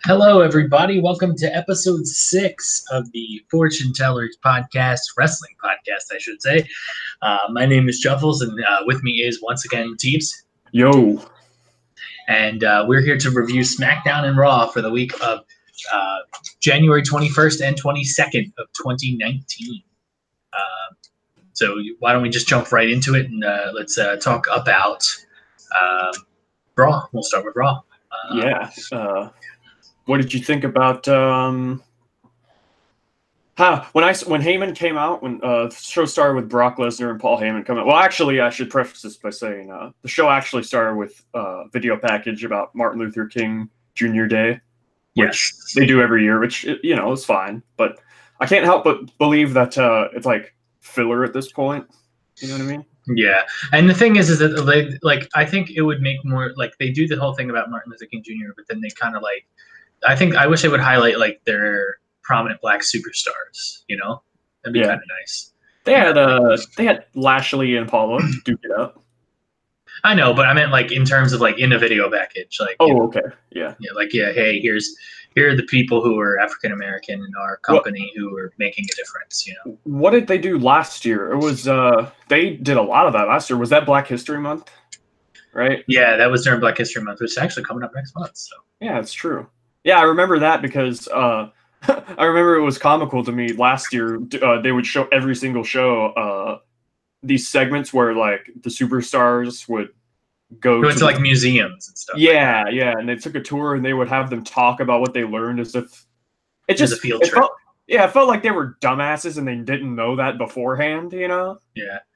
Hello, everybody. Welcome to episode 6 of the Fortune Tellers podcast, wrestling podcast, I should say. My name is Juffles, and with me is once again Teeps. Yo. And we're here to review Smackdown and Raw for the week of January 21st and 22nd of 2019. So why don't we just jump right into it and let's talk about Raw. We'll start with Raw. What did you think about when Heyman came out, when the show started with Brock Lesnar and Paul Heyman coming out? Well, actually, I should preface this by saying the show actually started with a video package about Martin Luther King Jr. Day, which they do every year, which, is fine. But I can't help but believe that it's like filler at this point. You know what I mean? Yeah, and the thing is that I think it would make more they do the whole thing about Martin Luther King Jr., but then they kind of I wish they would highlight their prominent black superstars. That'd be kind of nice. They had Lashley and Apollo duke it up. I know, but I meant in terms of in a video package. Okay, yeah. Hey, here are the people who are African American in our company who are making a difference. What did they do last year? It was they did a lot of that last year. Was that Black History Month? Right? Yeah, that was during Black History Month, which is actually coming up next month. So yeah, it's true. Yeah, I remember that because I remember it was comical to me last year. They would show every single show these segments where the superstars would go to museums and stuff. Yeah, and they took a tour and they would have them talk about what they learned as if it just a field trip. It felt like they were dumbasses and they didn't know that beforehand. Yeah,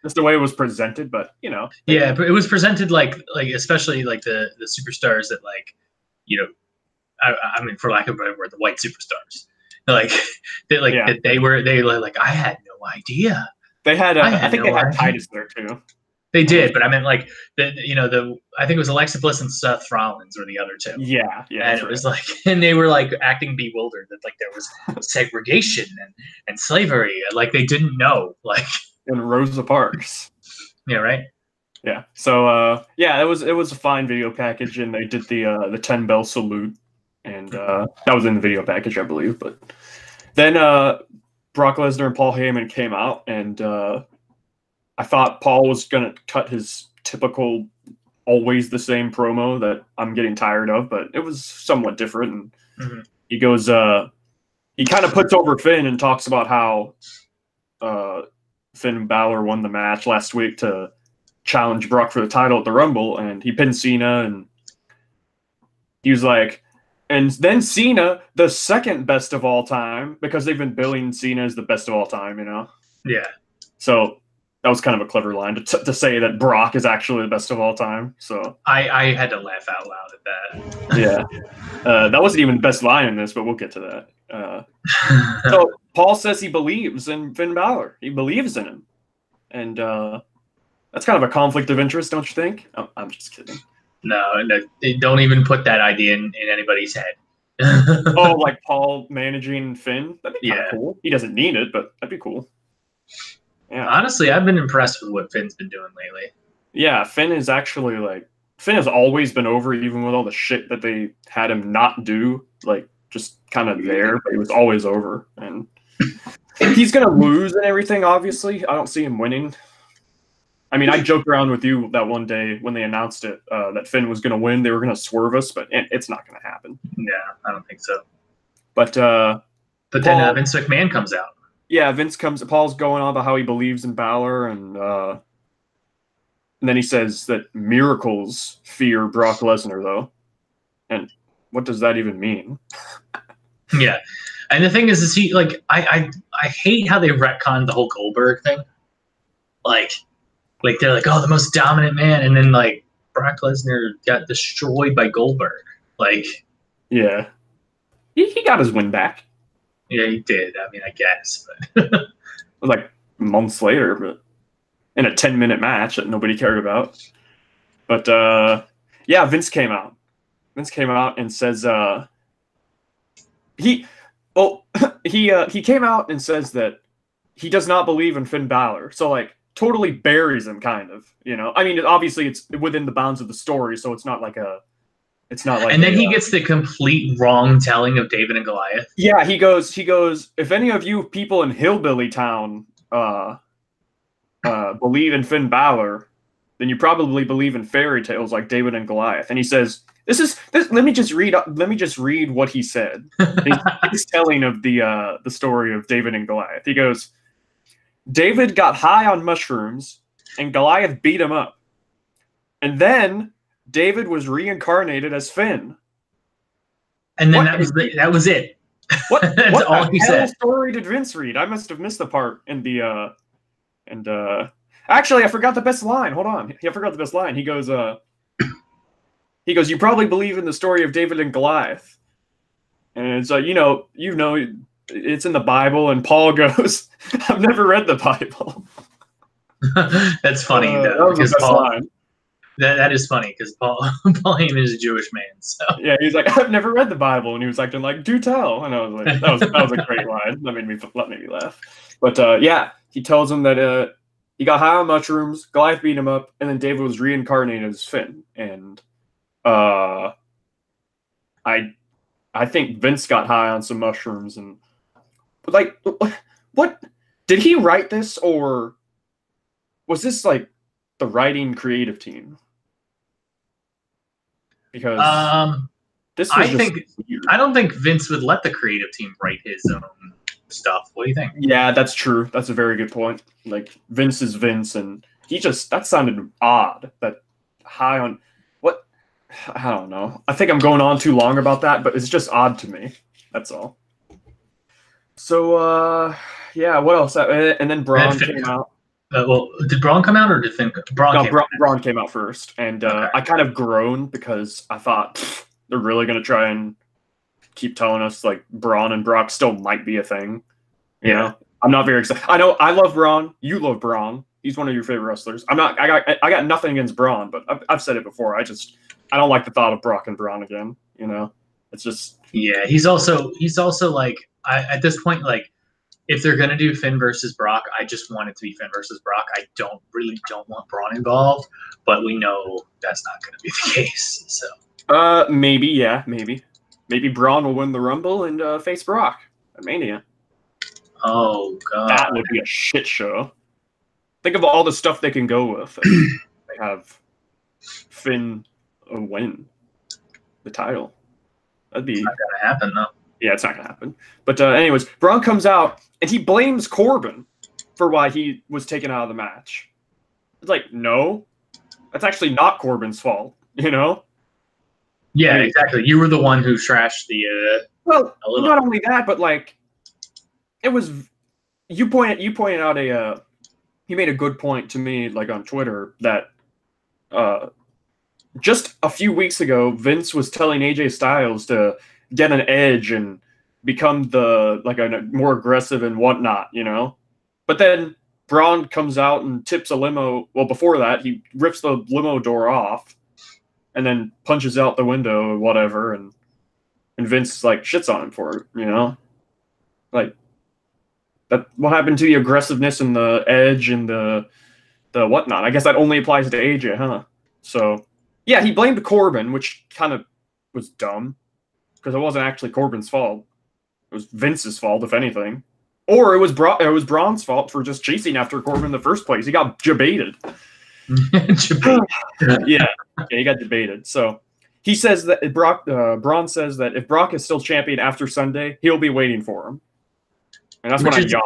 just the way it was presented. But yeah, but it was presented especially the superstars that I mean, for lack of a better word, the white superstars. I had no idea. They had, I think they had Titus there too. They did, but I meant I think it was Alexa Bliss and Seth Rollins were the other two. Yeah. And it was and they were acting bewildered that there was segregation and slavery, they didn't know, in Rosa Parks. Yeah, right. Yeah. So it was a fine video package, and they did the 10 bell salute. And that was in the video package, I believe. But then Brock Lesnar and Paul Heyman came out, and I thought Paul was going to cut his typical, always the same promo that I'm getting tired of, but it was somewhat different. And he goes, he kind of puts over Finn and talks about how Finn Balor won the match last week to challenge Brock for the title at the Rumble, and he pinned Cena, and he was like, and then Cena, the second best of all time, because they've been billing Cena as the best of all time, Yeah. So that was kind of a clever line to say that Brock is actually the best of all time. So I had to laugh out loud at that. Yeah. That wasn't even the best line in this, but we'll get to that. So Paul says he believes in Finn Balor. He believes in him. And that's kind of a conflict of interest, don't you think? Oh, I'm just kidding. No, don't even put that idea in anybody's head. Oh, Paul managing Finn? That'd be kind of cool. He doesn't need it, but that'd be cool. Yeah. Honestly, I've been impressed with what Finn's been doing lately. Yeah, Finn is actually Finn has always been over, even with all the shit that they had him not do. Just kind of there, but he was always over. And he's gonna lose and everything, obviously. I don't see him winning. I mean, I joked around with you that one day when they announced it, that Finn was going to win. They were going to swerve us, but it's not going to happen. Yeah, I don't think so. But then Vince McMahon comes out. Yeah, Paul's going on about how he believes in Balor, and then he says that miracles fear Brock Lesnar, though. And what does that even mean? Yeah, and the thing is he I hate how they retconned the whole Goldberg thing. They're oh, the most dominant man, and then Brock Lesnar got destroyed by Goldberg. Yeah, he got his win back. Yeah, he did. I mean, I guess, but months later, but in a 10-minute match that nobody cared about. But Vince came out. Vince came out and says he came out and says that he does not believe in Finn Balor. So totally buries him, kind of. I mean, obviously it's within the bounds of the story, so it's not It's not like. And then he gets the complete wrong telling of David and Goliath. Yeah, he goes. If any of you people in Hillbilly Town believe in Finn Balor, then you probably believe in fairy tales like David and Goliath. And he says, "This. Let me just read what he said." He's telling of the story of David and Goliath. He goes, "David got high on mushrooms, and Goliath beat him up, and then David was reincarnated as Finn." And then that was it. What? That's what all he said. Story did Vince read? I must have missed the part in the Actually, I forgot the best line. Hold on, I forgot the best line. He goes, "You probably believe in the story of David and Goliath," and it's you know, it's in the Bible. And Paul goes, "I've never read the Bible." That's funny though, that was the best line. That is funny because Paul Heyman is a Jewish man. So yeah, he's like, "I've never read the Bible," and he was acting like, "Do tell." And I was like, that was a great line. That made me laugh. But yeah, he tells him that he got high on mushrooms, Goliath beat him up, and then David was reincarnated as Finn. And I think Vince got high on some mushrooms. And like, what did he write this, or was this like the writing creative team? Because this was I don't think Vince would let the creative team write his own stuff. What do you think? Yeah, that's true. That's a very good point. Like, Vince is Vince, and that sounded odd. That high on what? I don't know. I think I'm going on too long about that, but it's just odd to me. That's all. So yeah, what else? And then Braun came out. Well, did Braun come out, or did Finn? Braun came out first, and okay. I kind of groaned because I thought they're really going to try and keep telling us like Braun and Brock still might be a thing. You know, I'm not very excited. I know I love Braun. You love Braun. He's one of your favorite wrestlers. I got nothing against Braun, but I've said it before. I don't like the thought of Brock and Braun again. You know, it's just he's also like at this point, like, if they're gonna do Finn versus Brock, I just want it to be Finn versus Brock. I don't want Braun involved, but we know that's not gonna be the case. So maybe Braun will win the Rumble and face Brock at Mania. Oh god, that would be a shit show. Think of all the stuff they can go with. They have Finn win the title. That'd be not gonna happen though. Yeah, it's not going to happen. But anyways, Braun comes out, and he blames Corbin for why he was taken out of the match. It's like, no, that's actually not Corbin's fault, you know? Yeah, I mean, exactly. You were the one who trashed the... well, not only that, but, like, it was... You pointed out you made a good point to me, like, on Twitter, that just a few weeks ago, Vince was telling AJ Styles to get an edge and become a more aggressive and whatnot, you know? But then Braun comes out and tips a limo. Well, before that, he rips the limo door off and then punches out the window or whatever. And Vince, like, shits on him for it, you know? Like, what happened to the aggressiveness and the edge and the whatnot? I guess that only applies to AJ, huh? So, yeah, he blamed Corbin, which kind of was dumb. Because it wasn't actually Corbin's fault. It was Vince's fault, if anything. Or it was Braun's fault for just chasing after Corbin in the first place. He got debated. Yeah, he got debated. So he says that Braun says that if Brock is still champion after Sunday, he'll be waiting for him. And that's when I yawned.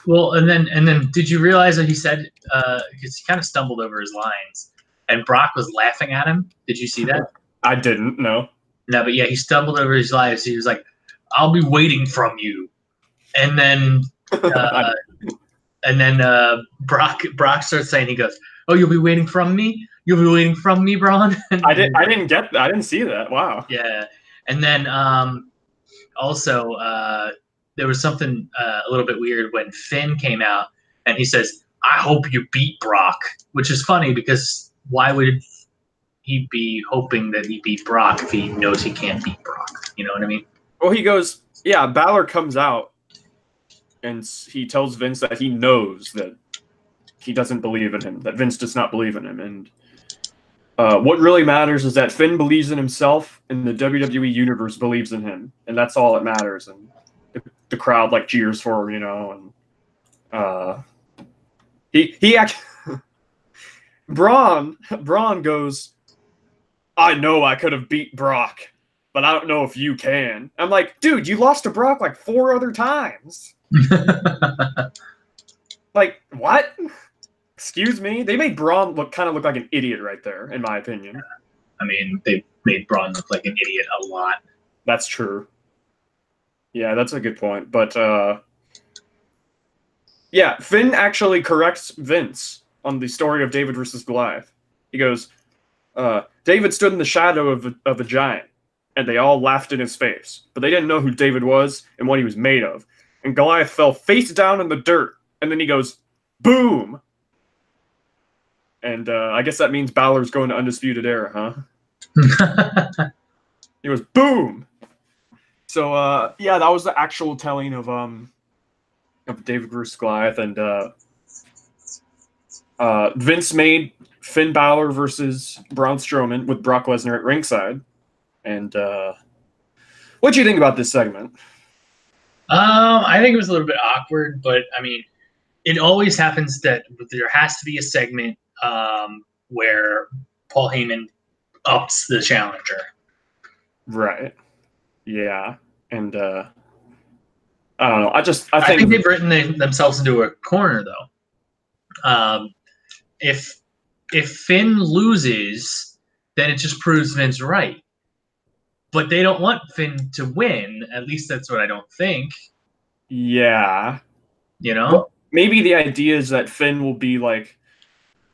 Well, and then did you realize that he said, because he kind of stumbled over his lines, and Brock was laughing at him? Did you see that? I didn't, no. No, but yeah, he stumbled over his lives. He was like, "I'll be waiting from you," and then Brock starts saying, he goes, "Oh, you'll be waiting from me? You'll be waiting from me, Braun?" I didn't get that. I didn't see that. Wow. Yeah, and then also there was something a little bit weird when Finn came out and he says, "I hope you beat Brock," which is funny because why would he'd be hoping that he beat Brock if he knows he can't beat Brock? You know what I mean? Well, he goes, yeah, Balor comes out and he tells Vince that he knows that he doesn't believe in him, that Vince does not believe in him. And What really matters is that Finn believes in himself, and the WWE universe believes in him, and that's all that matters. And the crowd like cheers for him, you know. And he actually Braun goes, I know I could have beat Brock, but I don't know if you can. I'm like, dude, you lost to Brock like 4 other times. Like, what? Excuse me? They made Braun kind of look like an idiot right there, in my opinion. I mean, they made Braun look like an idiot a lot. That's true. Yeah, that's a good point. But, yeah, Finn actually corrects Vince on the story of David versus Goliath. He goes, David stood in the shadow of a giant, and they all laughed in his face. But they didn't know who David was and what he was made of. And Goliath fell face down in the dirt. And then he goes, boom! And I guess that means Balor's going to Undisputed Era, huh? He goes, boom! So, yeah, that was the actual telling of David versus Goliath. And Vince made Finn Balor versus Braun Strowman with Brock Lesnar at ringside. And what do you think about this segment? I think it was a little bit awkward, but I mean, it always happens that there has to be a segment where Paul Heyman ups the challenger. Right. Yeah. And I don't know. I think they've written themselves into a corner, though. If Finn loses, then it just proves Finn's right. But they don't want Finn to win. At least that's what I don't think. Yeah. You know? Well, maybe the idea is that Finn will be like,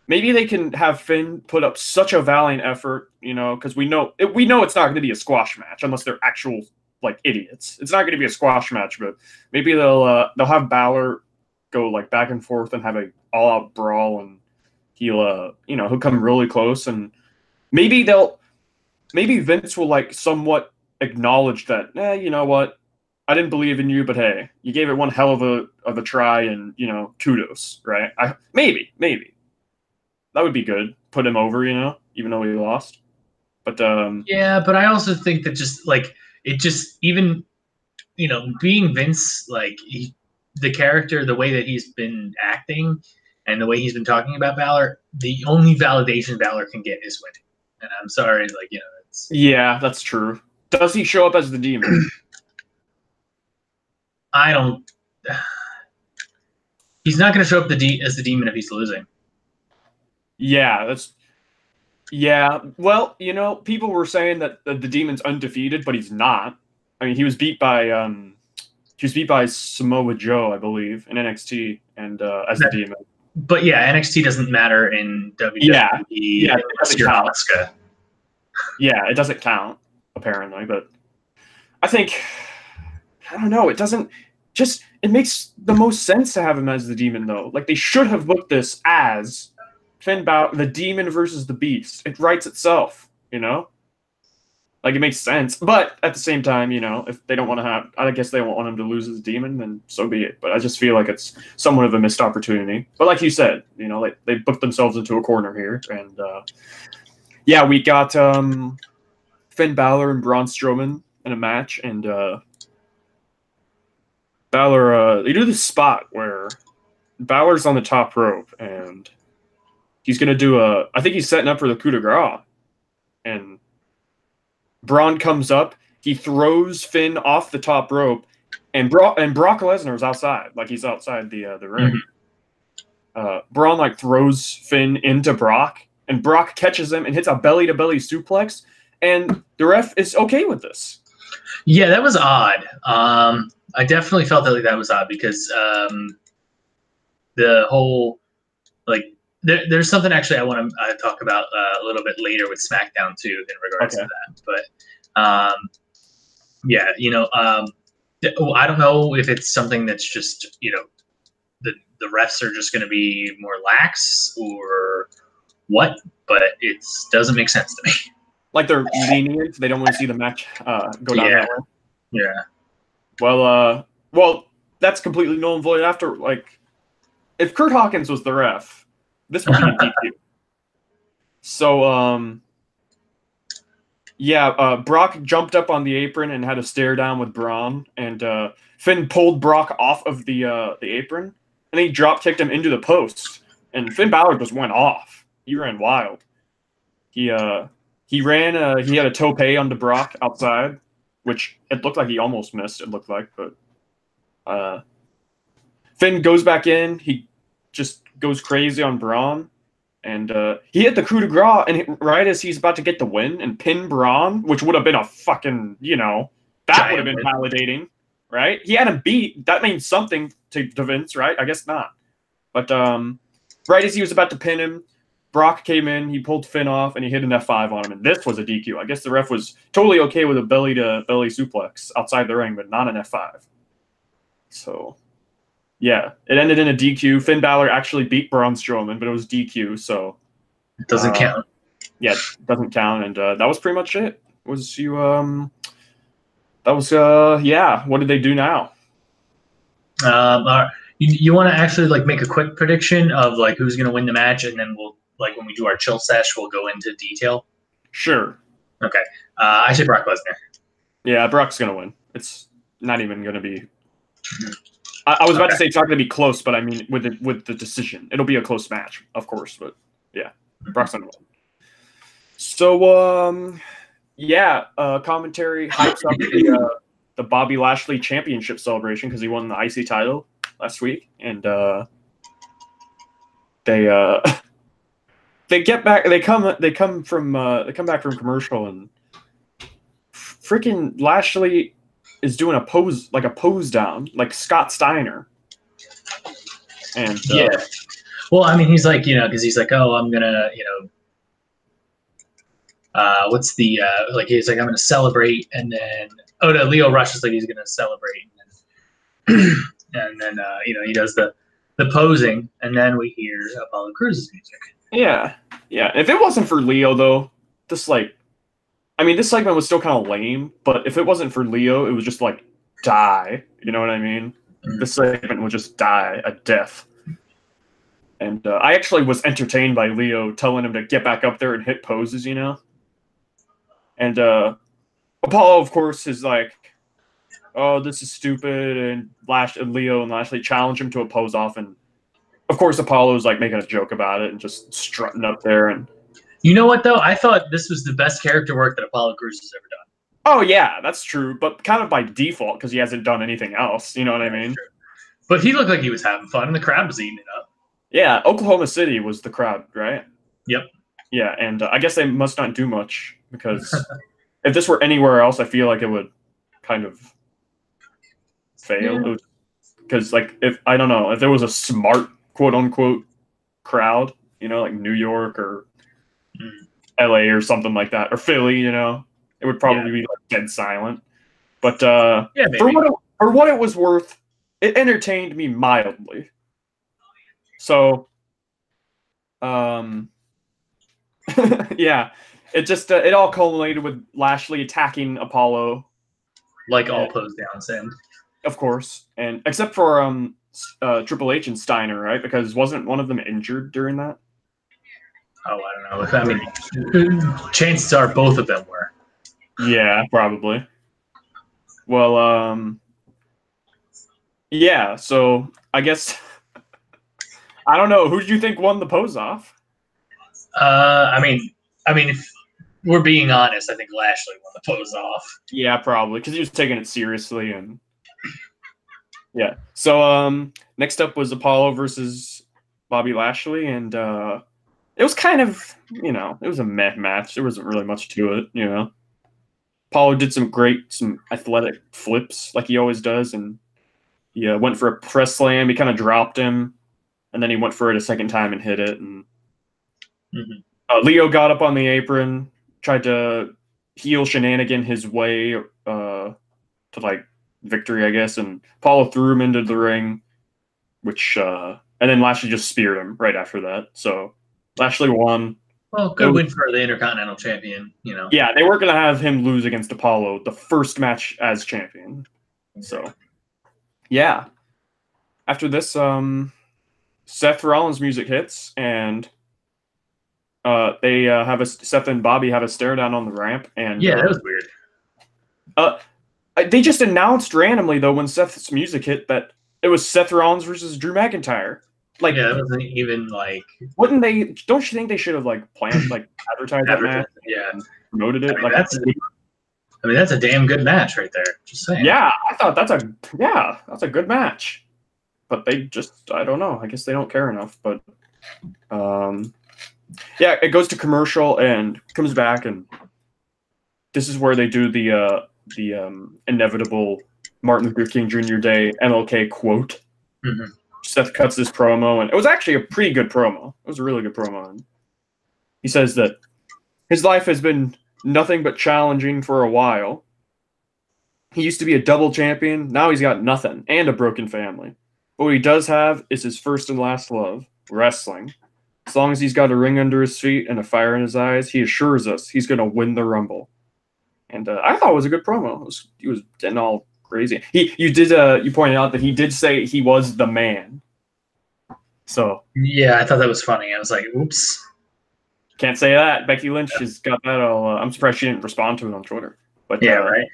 maybe they can have Finn put up such a valiant effort, you know, because we know it's not going to be a squash match unless they're actual like idiots. It's not going to be a squash match, but maybe they'll have Balor go like back and forth and have a all-out brawl, and he'll come really close, and maybe Vince will like somewhat acknowledge that, you know what, I didn't believe in you, but hey, you gave it one hell of a try, and you know, kudos, right? Maybe that would be good. Put him over, you know, even though he lost. But yeah, but I also think that just like even, you know, being Vince, like the character, the way that he's been acting, and the way he's been talking about Balor, the only validation Balor can get is winning. And I'm sorry, like, you know, yeah, that's true. Does he show up as the demon? I don't. He's not going to show up as the demon if he's losing. Yeah, yeah. Well, you know, people were saying that the demon's undefeated, but he's not. I mean, he was beat by Samoa Joe, I believe, in NXT, and as the demon. But yeah, NXT doesn't matter in WWE. Yeah, it doesn't count. Asuka. Yeah, it doesn't count apparently, but I think, I don't know. It doesn't. It makes the most sense to have him as the demon, though. Like, they should have booked this as Finn Balor, the demon versus the beast. It writes itself, you know? Like, it makes sense. But at the same time, you know, if they don't want to I guess they don't want him to lose as demon, then so be it. But I just feel like it's somewhat of a missed opportunity. But like you said, you know, like they booked themselves into a corner here. And yeah, we got Finn Balor and Braun Strowman in a match. And Balor, they do this spot where Balor's on the top rope, and he's going to do I think he's setting up for the coup de grace. And Braun comes up, he throws Finn off the top rope, and Brock Lesnar's outside, like he's outside the ring. Mm-hmm. Braun like throws Finn into Brock, and Brock catches him and hits a belly-to-belly suplex, and the ref is okay with this. Yeah, that was odd. I definitely felt that was odd because the whole like there's something actually I want to talk about a little bit later with SmackDown too in regards to that. But yeah, you know, I don't know if it's something that's just, you know, the refs are just going to be more lax or what, but it doesn't make sense to me. Like they're lenient, they don't want to see the match go down that way. Yeah. Well, that's completely null and void. After, like, if Kurt Hawkins was the ref, this would be a DQ. So yeah, Brock jumped up on the apron and had a stare down with Braun, and Finn pulled Brock off of the apron, and he drop kicked him into the post, and Finn Balor just went off. He ran wild. He ran. He had a tope onto Brock outside, which it looked like he almost missed. It looked like, but Finn goes back in. He just goes crazy on Braun. And he hit the coup de grace, and right as he's about to get the win and pin Braun, which would have been a fucking, that would have been validating, right? He had him beat. That means something to Vince, right? I guess not. But right as he was about to pin him, Brock came in, he pulled Finn off, and he hit an F5 on him. And this was a DQ. I guess the ref was totally okay with a belly-to-belly suplex outside the ring, but not an F5. So... yeah, it ended in a DQ. Finn Balor actually beat Braun Strowman, but it was DQ, so it doesn't count. Yeah, it doesn't count, and that was pretty much it. Yeah. What did they do now? You want to actually like make a quick prediction of like who's going to win the match, and then we'll like when we do our chill sesh, we'll go into detail. Sure. Okay. I say Brock Lesnar. Yeah, Brock's going to win. It's not even going to be. I was about to say it's not going to be close, but I mean with the decision, it'll be a close match, of course. But yeah, Brock's going to win. So commentary hypes up the Bobby Lashley Championship celebration because he won the IC title last week, and they get back. They come back from commercial, and freaking Lashley is doing a pose down, like Scott Steiner. And yeah. Well, I mean, he's like, because he's like, oh, I'm gonna, what's the like? He's like, I'm gonna celebrate, and then Leo Rush is like, he's gonna celebrate, and then he does the posing, and then we hear Apollo Cruz's music. Yeah. If it wasn't for Leo, though, this segment was still kind of lame, but if it wasn't for Leo, it would just like die. You know what I mean? Mm-hmm. This segment would just die a death. And I actually was entertained by Leo telling him to get back up there and hit poses, And Apollo, of course, is like, oh, this is stupid. And Leo and Lashley challenge him to a pose off. And of course, Apollo's like making a joke about it and just strutting up there. And you know what, though? I thought this was the best character work that Apollo Crews has ever done. Oh, yeah, that's true. But kind of by default because he hasn't done anything else. You know what I mean? But he looked like he was having fun, and the crowd was eating it up. Yeah, Oklahoma City was the crowd, right? Yep. Yeah, and I guess they must not do much because if this were anywhere else, I feel like it would kind of fail. Because, if there was a smart, quote-unquote, crowd, like New York or LA or something like that, or Philly, it would probably be dead silent. But for what it was worth, it entertained me mildly. So, yeah, it just it all culminated with Lashley attacking Apollo, like all pose downs end, of course, and except for Triple H and Steiner, right? Because wasn't one of them injured during that? Oh, I don't know. Chances are both of them were. Yeah, probably. Well, yeah. So I guess I don't know. Who do you think won the pose off? I mean, if we're being honest, I think Lashley won the pose off. Yeah, probably because he was taking it seriously, and yeah. So next up was Apollo versus Bobby Lashley, and it was kind of, it was a meh match. There wasn't really much to it, Apollo did some athletic flips like he always does, and he went for a press slam. He kind of dropped him, and then he went for it a second time and hit it. And Leo got up on the apron, tried to heel shenanigan his way to victory, I guess, and Apollo threw him into the ring, and then Lashley just speared him right after that. So Lashley won. Well, good win for the Intercontinental Champion, Yeah, they weren't going to have him lose against Apollo the first match as champion. So, yeah. After this, Seth Rollins' music hits, and they have Seth and Bobby have a stare down on the ramp, and Yeah, that was weird. They just announced randomly though when Seth's music hit that it was Seth Rollins versus Drew McIntyre. Like, yeah, that wasn't even like. Wouldn't they? Don't you think they should have like planned, like advertised that match? Yeah, and promoted it. I mean, that's a damn good match right there. Just saying. Yeah, I thought that's a good match. But they just, I don't know. I guess they don't care enough. But yeah, it goes to commercial and comes back, and this is where they do the inevitable Martin Luther King Jr. Day MLK quote. Mm-hmm. Seth cuts this promo, and it was actually a pretty good promo. It was a really good promo. And he says that his life has been nothing but challenging for a while. He used to be a double champion. Now he's got nothing and a broken family. But what he does have is his first and last love, wrestling. As long as he's got a ring under his feet and a fire in his eyes, he assures us he's going to win the Rumble. And I thought it was a good promo. He was getting all crazy. You pointed out that he did say he was the man. So yeah, I thought that was funny. I was like, oops. Can't say that. Becky Lynch has got that all. I'm surprised she didn't respond to it on Twitter. But yeah, right.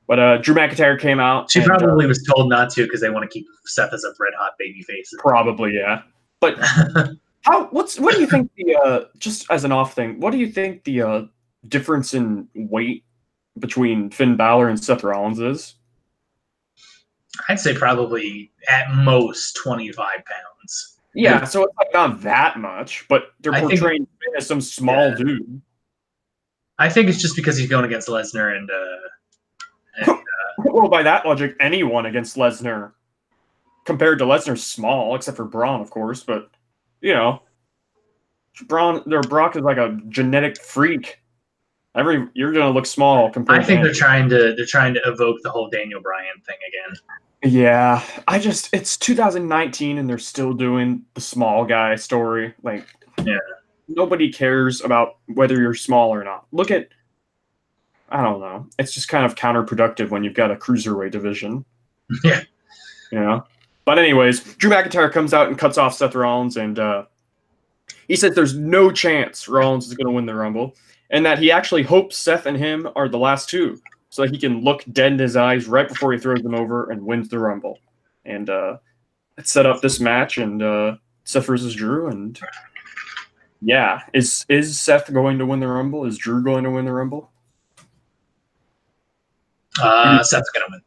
But Drew McIntyre came out. She probably was told not to because they want to keep Seth as a red hot baby face. Probably, yeah. But what do you think just as an off thing? What do you think the difference in weight between Finn Balor and Seth Rollins is? I'd say probably at most 25 pounds. Yeah, so it's like not that much, but they're portraying Finn as some small dude. I think it's just because he's going against Lesnar and well, by that logic, anyone against Lesnar compared to Lesnar's small, except for Braun, of course. But you know, Brock is like a genetic freak. You're gonna look small compared. I think they're trying to evoke the whole Daniel Bryan thing again. Yeah, it's 2019 and they're still doing the small guy story. Like, yeah, nobody cares about whether you're small or not. Look at, I don't know. It's just kind of counterproductive when you've got a cruiserweight division. Yeah. You know? But anyways, Drew McIntyre comes out and cuts off Seth Rollins, and he says there's no chance Rollins is going to win the Rumble, and that he actually hopes Seth and him are the last two, so that he can look dead in his eyes right before he throws them over and wins the Rumble. And it set up this match, and Seth versus Drew, and yeah, is Seth going to win the Rumble? Is Drew going to win the Rumble? Seth's going to win.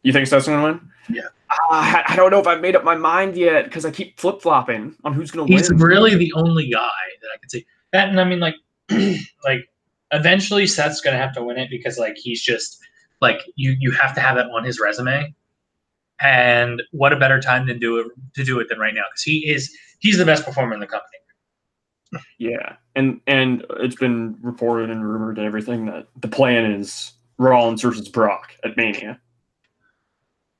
You think Seth's going to win? Yeah. I don't know if I've made up my mind yet because I keep flip-flopping on who's going to win. He's really the only guy that I could see. That, and I mean, like, like eventually Seth's going to have to win it because, like, he's just, like, you have to have that on his resume. And what a better time to do it than right now, because he's the best performer in the company. Yeah, and it's been reported and rumored and everything that the plan is Rollins versus Brock at Mania.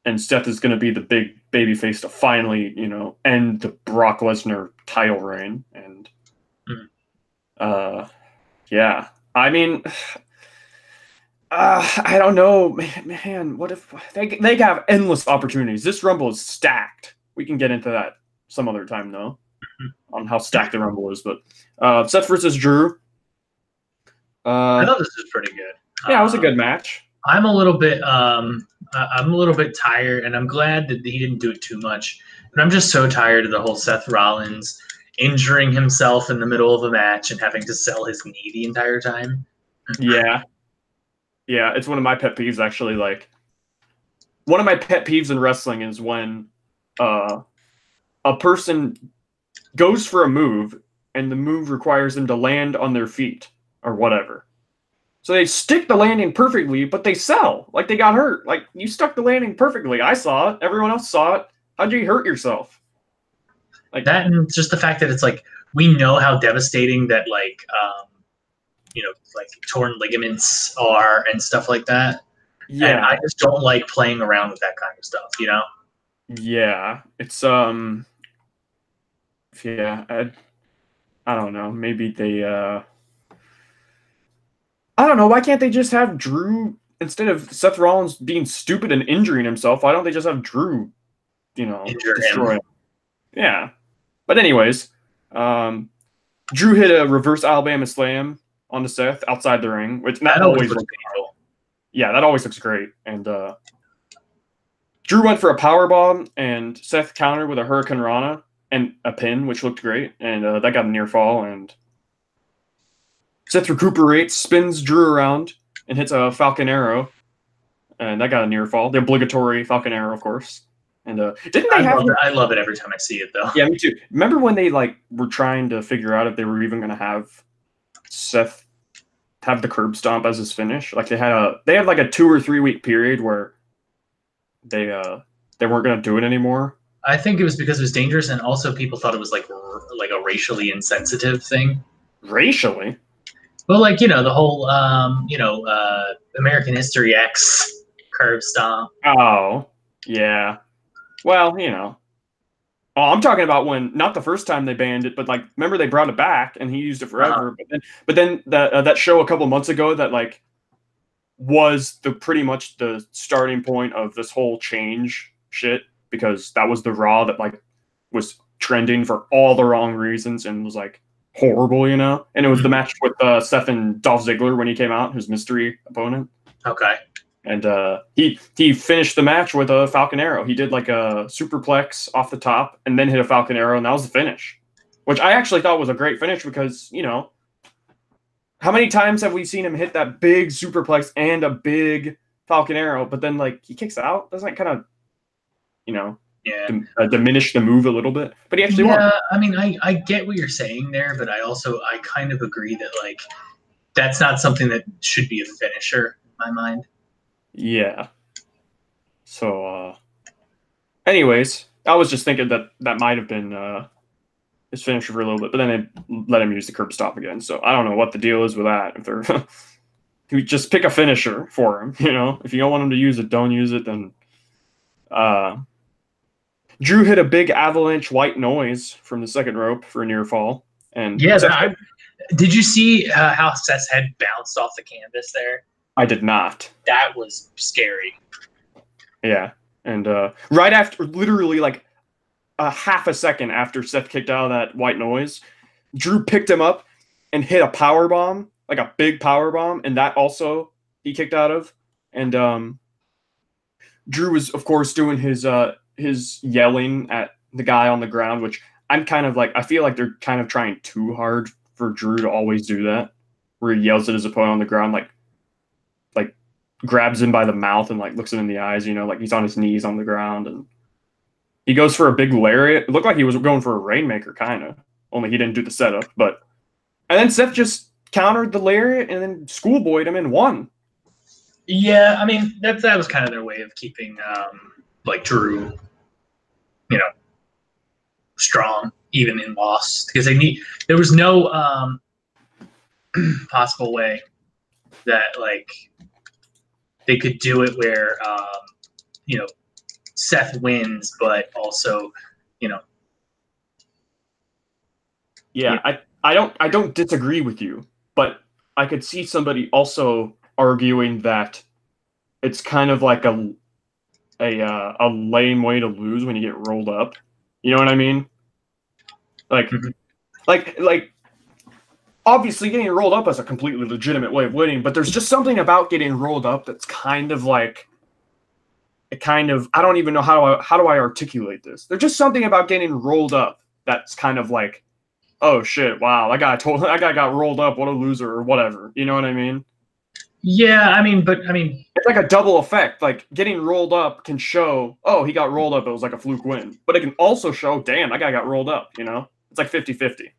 And Seth is going to be the big baby face to finally, end the Brock Lesnar title reign. And, yeah. I mean, I don't know, man. What if they have endless opportunities? This Rumble is stacked. We can get into that some other time, though, on how stacked the Rumble is. But Seth versus Drew. I thought this was pretty good. Yeah, it was a good match. I'm a little bit tired, and I'm glad that he didn't do it too much. But I'm just so tired of the whole Seth Rollins injuring himself in the middle of a match and having to sell his knee the entire time. Yeah. Yeah, it's one of my pet peeves, actually. Like, one of my pet peeves in wrestling is when a person goes for a move and the move requires them to land on their feet or whatever. So they stick the landing perfectly, but they sell. Like, they got hurt. Like, you stuck the landing perfectly. I saw it. Everyone else saw it. How'd you hurt yourself? Like that, and just the fact that it's like, we know how devastating that, like, like torn ligaments are and stuff like that. Yeah. And I just don't like playing around with that kind of stuff, Yeah. It's, yeah, I don't know. Maybe they, I don't know. Why can't they just have Drew, instead of Seth Rollins being stupid and injuring himself, why don't they just have Drew, destroy him? Yeah. But anyways, Drew hit a reverse Alabama slam onto Seth outside the ring, which that always looks cool. Yeah, that always looks great. And Drew went for a power bomb, and Seth countered with a Hurricane Rana and a pin, which looked great. And that got a near fall. And Seth recuperates, spins Drew around, and hits a Falcon Arrow, and that got a near fall. The obligatory Falcon Arrow, of course. And didn't they have? I love it every time I see it, though. Yeah, me too. Remember when they were trying to figure out if they were even going to have Seth have the curb stomp as his finish? Like they had like a 2 or 3 week period where they weren't going to do it anymore. I think it was because it was dangerous, and also people thought it was like a racially insensitive thing. Racially? Well, like, you know, the whole American History X curb stomp. Oh, yeah. Well, you know. Oh, I'm talking about when, not the first time they banned it, but like, remember they brought it back and he used it forever. But then that show a couple months ago that like was pretty much the starting point of this whole change shit, because that was the Raw that like was trending for all the wrong reasons and was like horrible, you know. And it was the match with Seth and Dolph Ziggler when he came out, his mystery opponent. Okay. And he finished the match with a Falcon Arrow. He did like a superplex off the top and then hit a Falcon Arrow, and that was the finish, which I actually thought was a great finish because, you know, how many times have we seen him hit that big superplex and a big Falcon Arrow, but then like he kicks out? Doesn't that kind of, you know, diminish the move a little bit? But he actually won. Yeah, I mean, I get what you're saying there, but I kind of agree that like that's not something that should be a finisher in my mind. Yeah. So, anyways, I was just thinking that might have been his finisher for a little bit, but then they let him use the curb stop again. So I don't know what the deal is with that. If they're you just pick a finisher for him, you know. If you don't want him to use it, don't use it. Then Drew hit a big avalanche white noise from the second rope for a near fall. And yes, did you see how Seth's head bounced off the canvas there? I did not. That was scary. Yeah. And right after, literally like a half a second after Seth kicked out of that white noise, Drew picked him up and hit a power bomb, like a big power bomb, and that also he kicked out of. And Drew was, of course, doing his yelling at the guy on the ground, which I'm kind of like, I feel like they're kind of trying too hard for Drew to always do that, where he yells at his opponent on the ground, like grabs him by the mouth and like looks him in the eyes, you know, like he's on his knees on the ground, and he goes for a big lariat. It looked like he was going for a Rainmaker, kind of, only he didn't do the setup. But and then Seth just countered the lariat and then schoolboyed him and won. Yeah, I mean that was kind of their way of keeping like Drew, you know, strong even in loss, because there was no possible way that like they could do it where you know, Seth wins, but also, you know. Yeah, I don't disagree with you, but I could see somebody also arguing that it's kind of like a lame way to lose when you get rolled up. You know what I mean? Like, like obviously getting rolled up is a completely legitimate way of winning, but there's just something about getting rolled up that's kind of like, I don't even know how do I articulate this. There's just something about getting rolled up that's kind of like, oh shit, wow, that guy got rolled up, what a loser, or whatever. You know what I mean? Yeah, I mean, it's like a double effect. Like getting rolled up can show, oh, he got rolled up, it was like a fluke win. But it can also show, damn, that guy got rolled up, you know? It's like 50-50.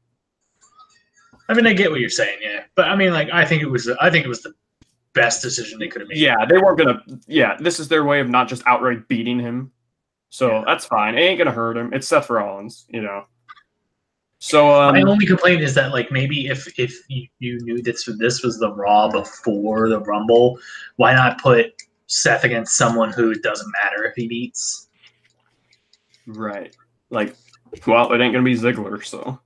I mean, I get what you're saying, yeah. But I mean, like, I think it was the best decision they could have made. Yeah, they weren't gonna. Yeah, this is their way of not just outright beating him. So that's fine. It ain't gonna hurt him. It's Seth Rollins, you know. So my only complaint is that, like, maybe if you knew this was the Raw before the Rumble, why not put Seth against someone who it doesn't matter if he beats? Right. Like, well, it ain't gonna be Ziggler, so.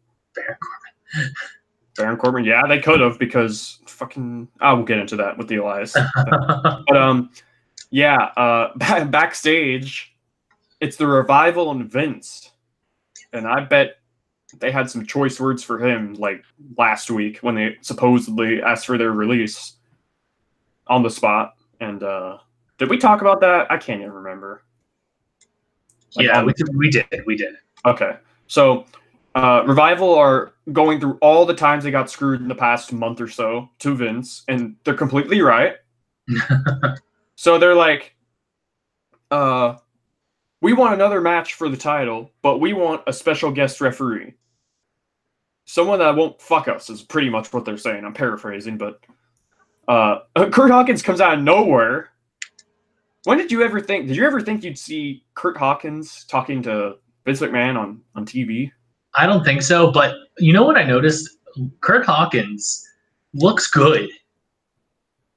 Baron Corbin, yeah, they could have, because fucking, we'll get into that with the Elias. But backstage, it's the Revival and Vince, and I bet they had some choice words for him like last week when they supposedly asked for their release on the spot. And did we talk about that? I can't even remember. Like yeah, we did. Okay, so Revival are going through all the times they got screwed in the past month or so to Vince, and they're completely right. So they're like, we want another match for the title, but we want a special guest referee. Someone that won't fuck us is pretty much what they're saying. I'm paraphrasing, but Kurt Hawkins comes out of nowhere. When did you ever think you'd see Kurt Hawkins talking to Vince McMahon on TV? I don't think so, but you know what I noticed? Kurt Hawkins looks good.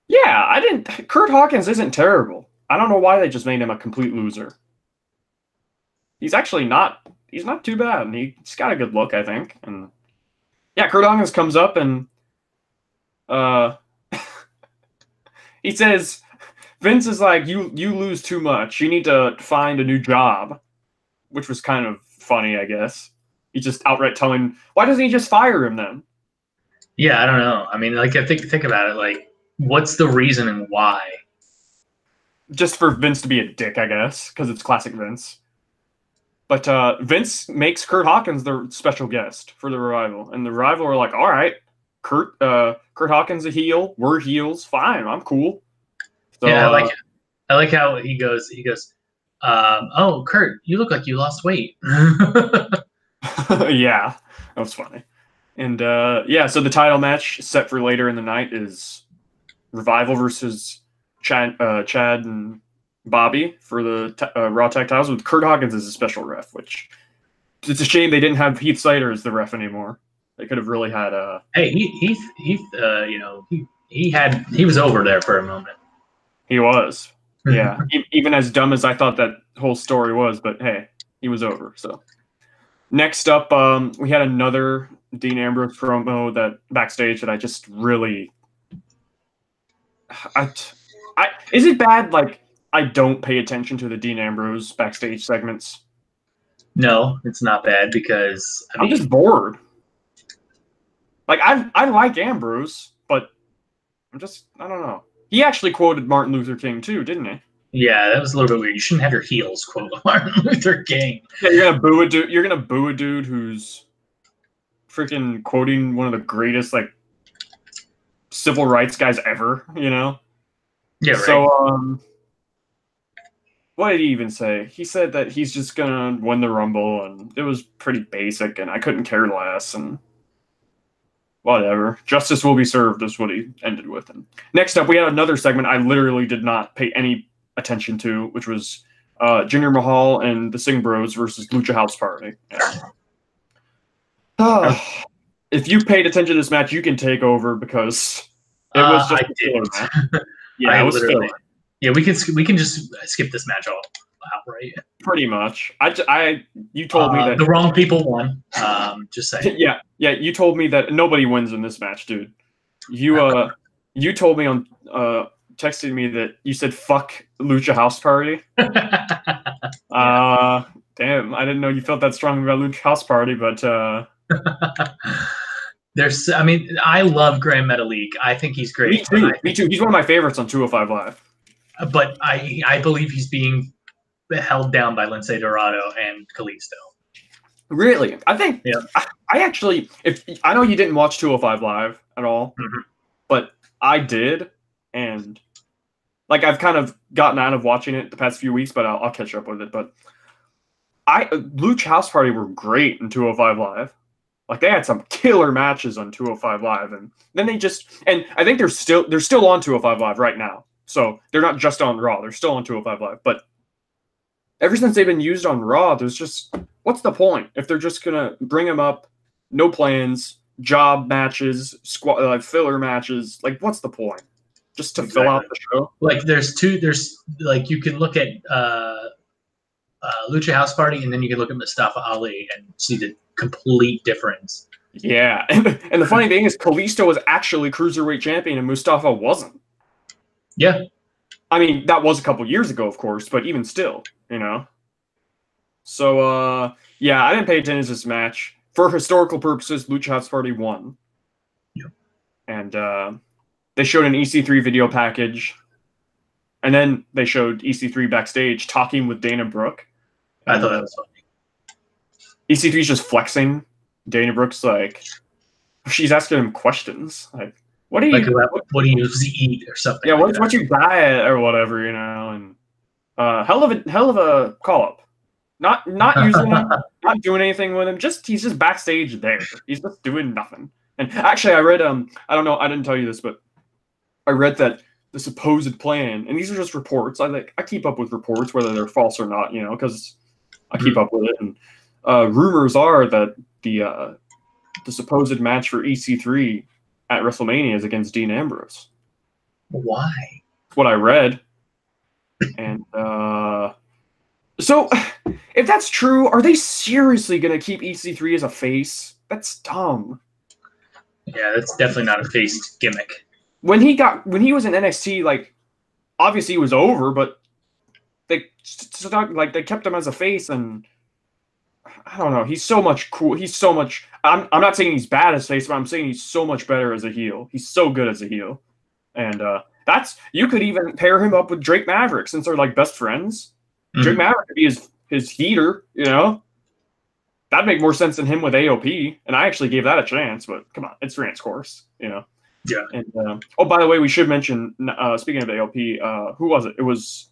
Yeah, Kurt Hawkins isn't terrible. I don't know why they just made him a complete loser. He's actually not. He's not too bad. And he's got a good look, I think. And yeah, Kurt Hawkins comes up and he says, Vince is like, you lose too much. You need to find a new job, which was kind of funny, I guess. He's just outright telling, why doesn't he just fire him then? Yeah, I don't know. I mean, like, I think about it. Like, what's the reason and why? Just for Vince to be a dick, I guess, because it's classic Vince. But Vince makes Kurt Hawkins the special guest for the Revival, and the Revival are like, all right, Kurt Hawkins a heel, we're heels, fine, I'm cool. So, yeah, I like how he goes. Oh, Kurt, you look like you lost weight. Yeah, that was funny. And yeah, so the title match set for later in the night is Revival versus Chad and Bobby for the Raw Tag Titles with Kurt Hawkins as a special ref, which it's a shame they didn't have Heath Slater as the ref anymore. They could have really had a. Hey, Heath, you know, he was over there for a moment. He was, yeah. Even as dumb as I thought that whole story was, but hey, he was over. So next up, we had another Dean Ambrose promo that backstage that I just really. Is it bad? Like, I don't pay attention to the Dean Ambrose backstage segments. No, it's not bad because I'm just bored. Like, I like Ambrose, but I don't know. He actually quoted Martin Luther King too, didn't he? Yeah, that was a little bit weird. You shouldn't have your heels quote Martin Luther King. Yeah, you're gonna boo a dude. You're gonna boo a dude who's freaking quoting one of the greatest like civil rights guys ever. You know? Yeah. Right. So what did he even say? He said that he's just gonna win the Rumble, and it was pretty basic, and I couldn't care less, and whatever. Justice will be served is what he ended with. And next up, we had another segment I literally did not pay any attention to, which was Jinder Mahal and the Singh Bros versus Lucha House Party. If you paid attention to this match, you can take over because it was just a killer match. Yeah, it was filler. Yeah, we can just skip this match all outright. Pretty much. You told me that the wrong people won. Just saying. Yeah. You told me that nobody wins in this match, dude. You told me on texting me that you said fuck Lucha House Party. Damn, I didn't know you felt that strong about Lucha House Party, but I love Grand Metalik. I think he's great. Me too. He's one of my favorites on 205 Live. But I believe he's being held down by Lince Dorado and Kalisto. Really? I think. Yeah. I actually, I know you didn't watch 205 Live at all, but I did, and like I've kind of gotten out of watching it the past few weeks, but I'll catch up with it. But Lucha House Party were great in 205 Live. Like they had some killer matches on 205 Live, and then and I think they're still on 205 Live right now. So they're not just on Raw; they're still on 205 Live. But ever since they've been used on Raw, there's just what's the point if they're just gonna bring them up, no plans, job matches, filler matches? Like, what's the point? Just to fill out the show? Like, there's like you can look at Lucha House Party, and then you can look at Mustafa Ali and see the complete difference. Yeah, and the funny thing is, Kalisto was actually cruiserweight champion, and Mustafa wasn't. Yeah. I mean, that was a couple years ago, of course, but even still, you know. So, yeah, I didn't pay attention to this match. for historical purposes, Lucha House Party won. Yep. And they showed an EC3 video package. And then they showed EC3 backstage talking with Dana Brooke. I thought that was funny. EC3 is just flexing. Dana Brooke's like, she's asking him questions. Like, what do you eat or something? Yeah, like what's your diet or whatever, you know? And hell of a call up. Not using him, not doing anything with him. He's just backstage there. He's just doing nothing. And actually, I read I don't know, I didn't tell you this, but I read that the supposed plan, and these are just reports. I keep up with reports, whether they're false or not, you know, because I keep up with it. And rumors are that the supposed match for EC3 at WrestleMania is against Dean Ambrose. Why? That's what I read. And so, if that's true, are they seriously going to keep EC3 as a face? That's dumb. Yeah, that's definitely not a face gimmick. When he was in NXT, like, obviously he was over, but they kept him as a face, and I don't know. He's so much cool. He's so much. I'm not saying he's bad as face, but I'm saying he's so much better as a heel. He's so good as a heel, and you could even pair him up with Drake Maverick since they're like best friends. Mm-hmm. Drake Maverick could be his heater, you know. That'd make more sense than him with AOP, and I actually gave that a chance. But come on, it's Rant's course, you know. Yeah. And by the way, we should mention. Speaking of AOP, who was it? It was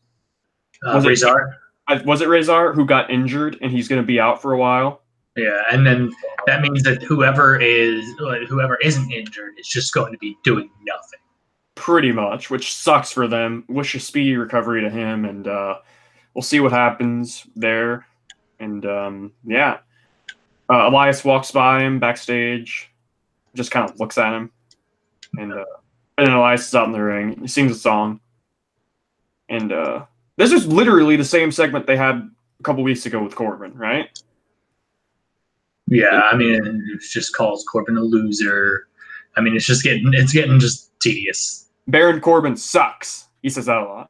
Razor. Was it Razor who got injured and he's going to be out for a while? Yeah, and then that means that whoever isn't injured is just going to be doing nothing. Pretty much, which sucks for them. Wish a speedy recovery to him, and we'll see what happens there. And yeah, Elias walks by him backstage, just kind of looks at him, and then Elias is out in the ring. He sings a song, and this is literally the same segment they had a couple weeks ago with Corbin, right? Yeah, I mean, it just calls Corbin a loser. I mean, it's getting just tedious. Baron Corbin sucks. He says that a lot.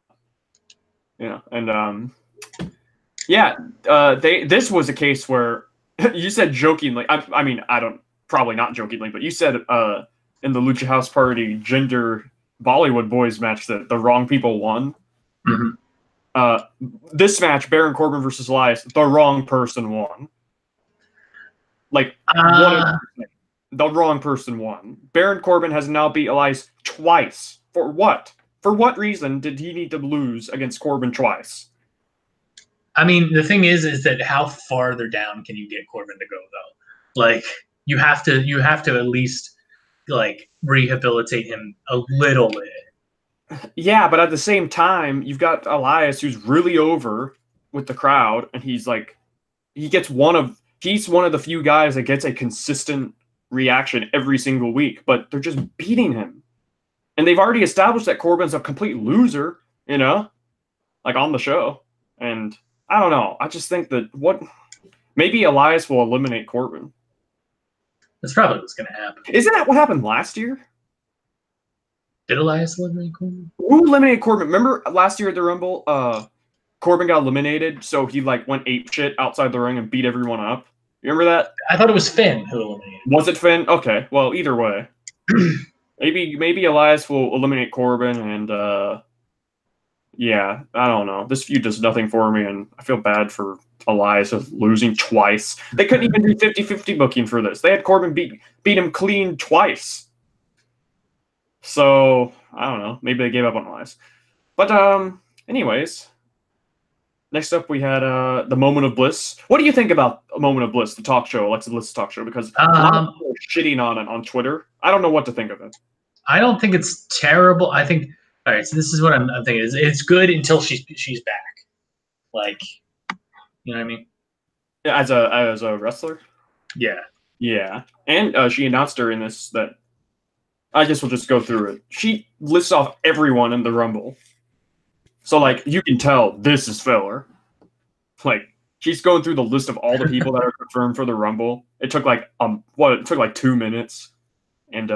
Yeah, and yeah, this was a case where you said jokingly. I mean, probably not jokingly, but you said in the Lucha House Party gender Bollywood Boys match that the wrong people won. Mm-hmm. This match, Baron Corbin versus Elias, the wrong person won. Like, the wrong person won. Baron Corbin has now beat Elias twice. For what? For what reason did he need to lose against Corbin twice? I mean, the thing is that how farther down can you get Corbin to go, though? Like, you have to at least, like, rehabilitate him a little bit. Yeah, but at the same time, you've got Elias who's really over with the crowd, and he's one of the few guys that gets a consistent reaction every single week, but they're just beating him. And they've already established that Corbin's a complete loser, you know, like on the show. And I don't know. I just think that maybe Elias will eliminate Corbin. That's probably what's going to happen. Isn't that what happened last year? Did Elias eliminate Corbin? Who eliminated Corbin? Remember last year at the Rumble, Corbin got eliminated, so he like went apeshit outside the ring and beat everyone up. You remember that? I thought it was Finn who eliminated. Was it Finn? Okay. Well, either way. Maybe Elias will eliminate Corbin, and yeah, I don't know. This feud does nothing for me, and I feel bad for Elias of losing twice. They couldn't even do 50-50 booking for this. They had Corbin beat him clean twice. So, I don't know. Maybe they gave up on Elias. But anyways, next up we had the Moment of Bliss. What do you think about a Moment of Bliss, the talk show, Alexa Bliss talk show? Because a lot of people are shitting on it on Twitter. I don't know what to think of it. I don't think it's terrible. I think, all right, so this is what I'm thinking. It's good until she's back. Like, you know what I mean? Yeah, as a wrestler? Yeah. Yeah. And she announced during this that, I guess we'll just go through it. She lists off everyone in the Rumble. So, like, you can tell this is filler. Like, she's going through the list of all the people that are confirmed for the Rumble. It took like it took like 2 minutes, and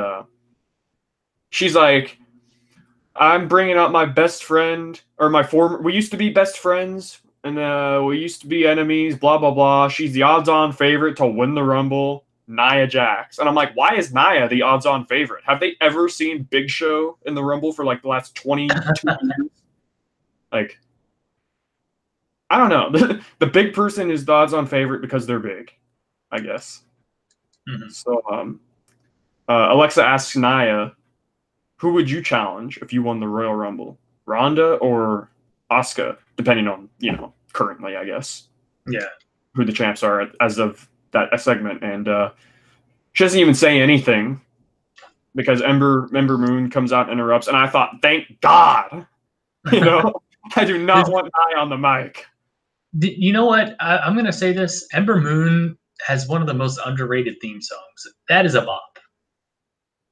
she's like, "I'm bringing up my best friend or my former. We used to be best friends, and we used to be enemies. Blah blah blah. She's the odds-on favorite to win the Rumble. Nia Jax. And I'm like, why is Nia the odds-on favorite? Have they ever seen Big Show in the Rumble for like the last 22 years? Like, I don't know. The big person is the odds-on favorite because they're big, I guess. Mm-hmm. So, Alexa asks Nia, who would you challenge if you won the Royal Rumble? Ronda or Asuka, depending on, currently, I guess. Yeah. Who the champs are as of that segment. And she doesn't even say anything because Ember Moon comes out and interrupts. And I thought, thank God. I do not want Nia on the mic. You know what? I'm going to say this. Ember Moon has one of the most underrated theme songs. That is a bop.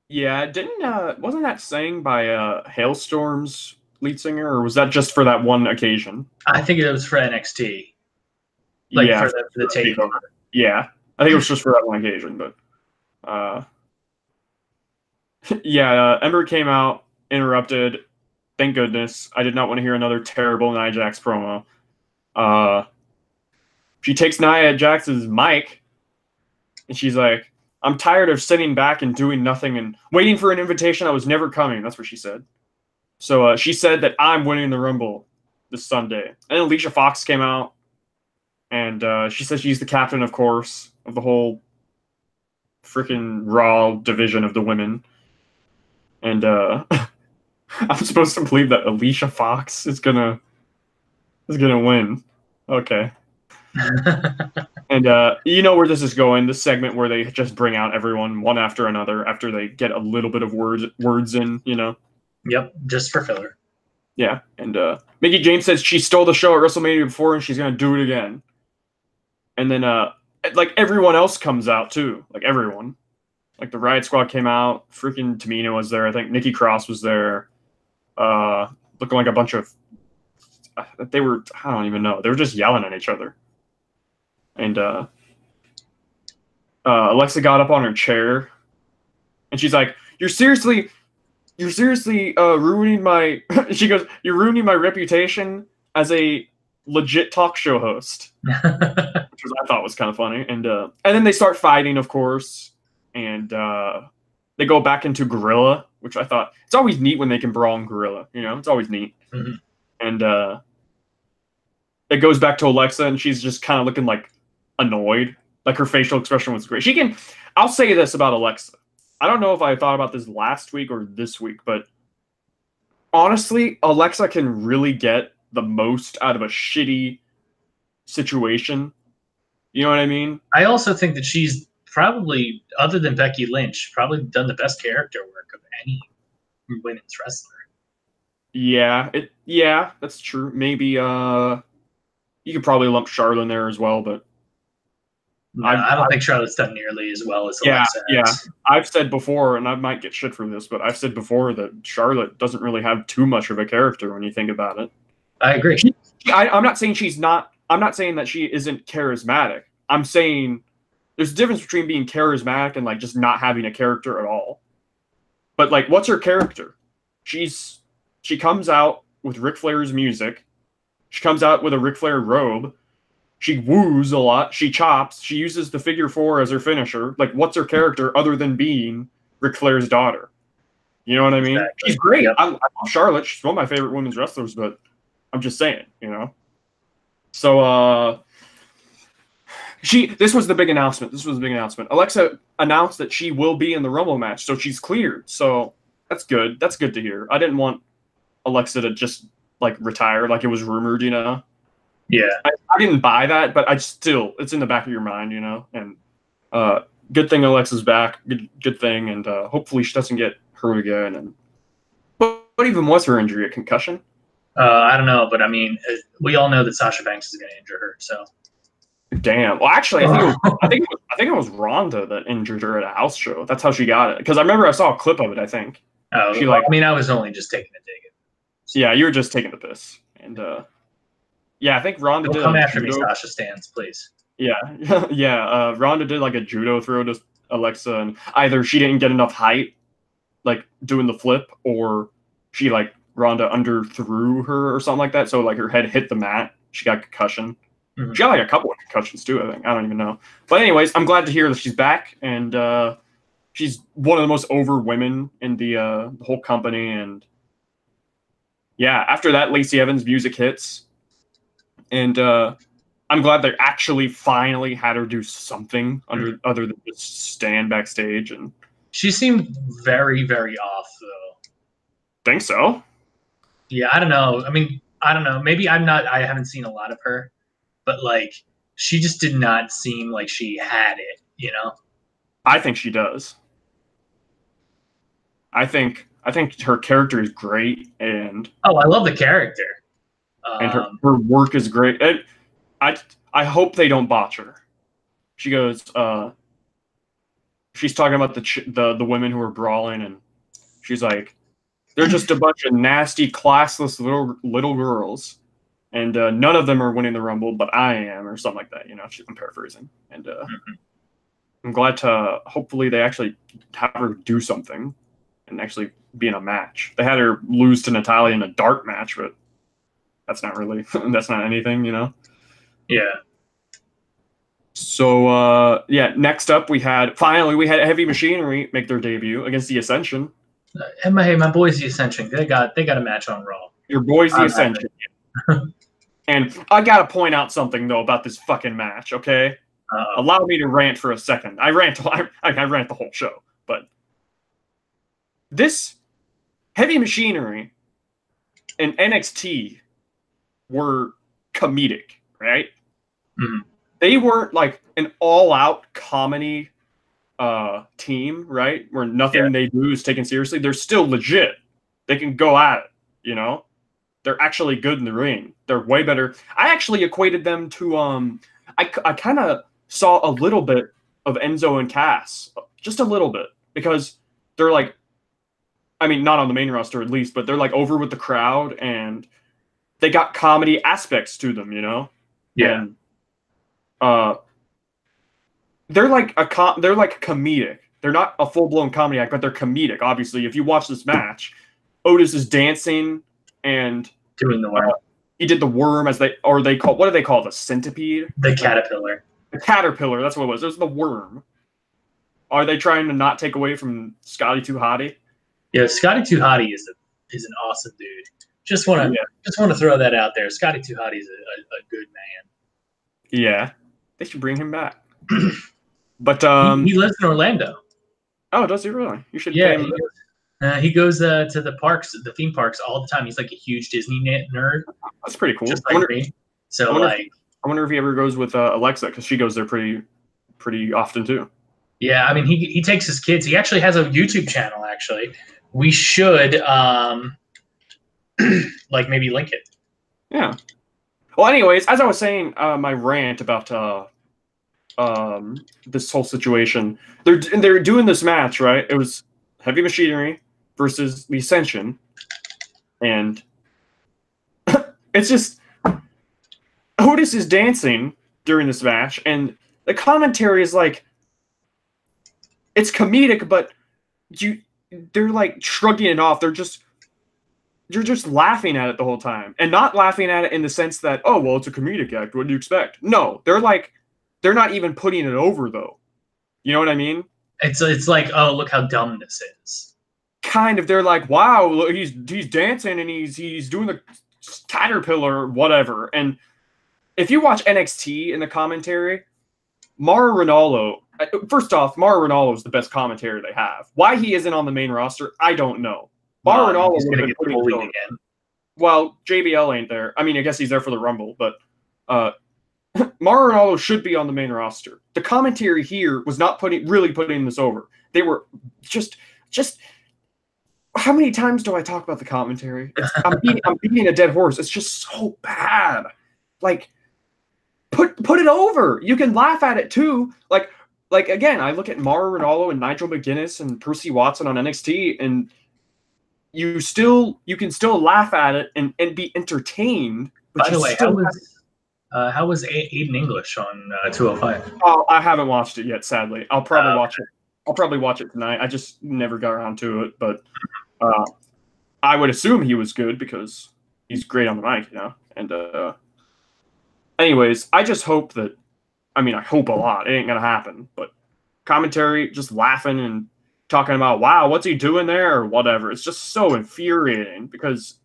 Yeah, wasn't that sang by Hailstorm's lead singer, or was that just for that one occasion? I think it was for NXT. For the takeover. Yeah, I think it was just for that one occasion, but Ember came out, interrupted. Thank goodness. I did not want to hear another terrible Nia Jax promo. She takes Nia Jax's mic, and she's like, I'm tired of sitting back and doing nothing and waiting for an invitation that was never coming. That's what she said. So she said that I'm winning the Rumble this Sunday. And Alicia Fox came out, and she said she's the captain, of course, of the whole freaking Raw division of the women. And I'm supposed to believe that Alicia Fox is gonna win. Okay. And you know where this is going, this segment where they just bring out everyone one after another after they get a little bit of words in, Yep, just for filler. Yeah, and Mickie James says she stole the show at WrestleMania before and she's going to do it again. And then, everyone else comes out, too. Like, everyone. Like, the Riot Squad came out. Freaking Tamina was there. I think Nikki Cross was there. Looking like a bunch of... I don't even know. They were just yelling at each other. And Alexa got up on her chair, and she's like, "You're seriously ruining my." She goes, "You're ruining my reputation as a legit talk show host," which I thought was kind of funny. And then they start fighting, of course, and they go back into Gorilla, which I thought it's always neat when they can brawl in Gorilla. It's always neat. Mm-hmm. And it goes back to Alexa, and she's just kind of looking like annoyed. Like, her facial expression was great. I'll say this about Alexa. I don't know if I thought about this last week or this week, but honestly, Alexa can really get the most out of a shitty situation. You know what I mean? I also think that she's probably, other than Becky Lynch, probably done the best character work of any women's wrestler. Yeah, that's true. Maybe you could probably lump Charlotte in there as well, but no, I don't think Charlotte's done nearly as well as Alexa has. Yeah. I've said before, and I might get shit for this, but I've said before that Charlotte doesn't really have too much of a character when you think about it. I agree. I'm not saying she's not. I'm not saying that she isn't charismatic. I'm saying there's a difference between being charismatic and just not having a character at all. But what's her character? She comes out with Ric Flair's music. She comes out with a Ric Flair robe. She woos a lot. She chops. She uses the figure 4 as her finisher. What's her character other than being Ric Flair's daughter? You know what I mean? Exactly. She's great. Yep. I love Charlotte. She's one of my favorite women's wrestlers, but I'm just saying, So, this was the big announcement. Alexa announced that she will be in the Rumble match, so she's cleared. So that's good. That's good to hear. I didn't want Alexa to just retire like it was rumored, Yeah. I didn't buy that, but it's in the back of your mind, and good thing Alexa's back. Good thing, and hopefully she doesn't get hurt again. And what even was her injury? A concussion? I don't know, but I mean, we all know that Sasha Banks is going to injure her. So, damn. Well, actually, I think it was Ronda that injured her at a house show. That's how she got it. Because I remember I saw a clip of it. I think. Oh, I was only just taking a dig. So. Yeah, you were just taking the piss, and I think Ronda did. Come after me, Sasha stands, please. Yeah. Ronda did a judo throw to Alexa, and either she didn't get enough height, doing the flip, or she Ronda underthrew her or something like that. So her head hit the mat. She got concussion. Mhm. She got like a couple of concussions too, I think. I don't even know. But anyways, I'm glad to hear that she's back, and she's one of the most over women in the whole company. And yeah, after that, Lacey Evans' music hits, and I'm glad they actually finally had her do something other than just stand backstage. And She seemed very, very off, though. think so. Yeah, I don't know. I mean, I don't know. Maybe I haven't seen a lot of her, but like, she just did not seem like she had it, you know? I think she does. I think her character is great, and Oh, I love the character. her work is great. I hope they don't botch her. She goes, she's talking about the women who are brawling, and she's like, they're just a bunch of nasty, classless little girls, and none of them are winning the Rumble, but I am, or something like that. You know, I'm paraphrasing, and I'm glad to hopefully they actually have her do something and actually be in a match. They had her lose to Natalia in a dark match, but that's not really that's not anything, you know. Yeah. So yeah, next up we had Heavy Machinery make their debut against the Ascension. Hey, my boys, the Ascension. They got a match on Raw. Your boys, the Ascension. And I gotta point out something though about this fucking match, okay? Allow me to rant for a second. I rant the whole show, but this Heavy Machinery and NXT were comedic, right? Mm-hmm. They weren't like an all-out comedy team, right? Where nothing they do is taken seriously. They're still legit. They can go at it, you know? They're actually good in the ring. They're way better. I actually equated them to I kind of saw a little bit of Enzo and Cass, just a little bit, because they're like, I mean, not on the main roster at least, but they're like over with the crowd, and they got comedy aspects to them, you know? Yeah. And they're like comedic. They're not a full-blown comedy act, but they're comedic. Obviously, if you watch this match, Otis is dancing and doing the worm. He did the worm what do they call the centipede? The caterpillar. The caterpillar, that's what it was. It was the worm. Are they trying to not take away from Scotty 2 Hotty? Yeah, Scotty 2 Hotty is an awesome dude. Just want to throw that out there. Scotty 2 Hotty is a good man. Yeah, they should bring him back. But he lives in Orlando. Oh, does he really? You should. Yeah, he goes to the parks, the theme parks, all the time. He's like a huge Disney nerd. That's pretty cool. Just like me. So I wonder if he ever goes with Alexa, because she goes there pretty often too. Yeah, I mean he takes his kids. He actually has a YouTube channel. Actually, we should like maybe link it. Yeah. Well, anyways, as I was saying, my rant about this whole situation, they're doing this match, right? It was Heavy Machinery versus the Ascension, and it's just Otis is dancing during this match, and the commentary is like, it's comedic, but they're like shrugging it off. They're just laughing at it the whole time, and not laughing at it in the sense that, oh well, it's a comedic act, what do you expect? No, they're not even putting it over though. You know what I mean? It's like, oh, look how dumb this is. Kind of. They're like, wow, look, he's dancing and he's doing the caterpillar or whatever. And if you watch NXT in the commentary, Mauro Ranallo, first off, Mauro Ranallo is the best commentator they have. Why he isn't on the main roster, I don't know. Mauro Ranallo is going to get bullied again. Well, JBL ain't there. I mean, I guess he's there for the Rumble, but Mauro Ranallo should be on the main roster. The commentary here was not really putting this over. They were just. How many times do I talk about the commentary? I'm beating a dead horse. It's just so bad. Like, put it over. You can laugh at it too. Like again, I look at Mauro Ranallo and Nigel McGuinness and Percy Watson on NXT, and you can still laugh at it and be entertained. By the way, how was Aiden English on 205? Oh, I haven't watched it yet, sadly. I'll probably watch it. I'll probably watch it tonight. I just never got around to it, but I would assume he was good because he's great on the mic, you know. And anyways, I just hope that. I mean, I hope a lot. It ain't gonna happen, but commentary just laughing and talking about, wow, what's he doing there or whatever. It's just so infuriating because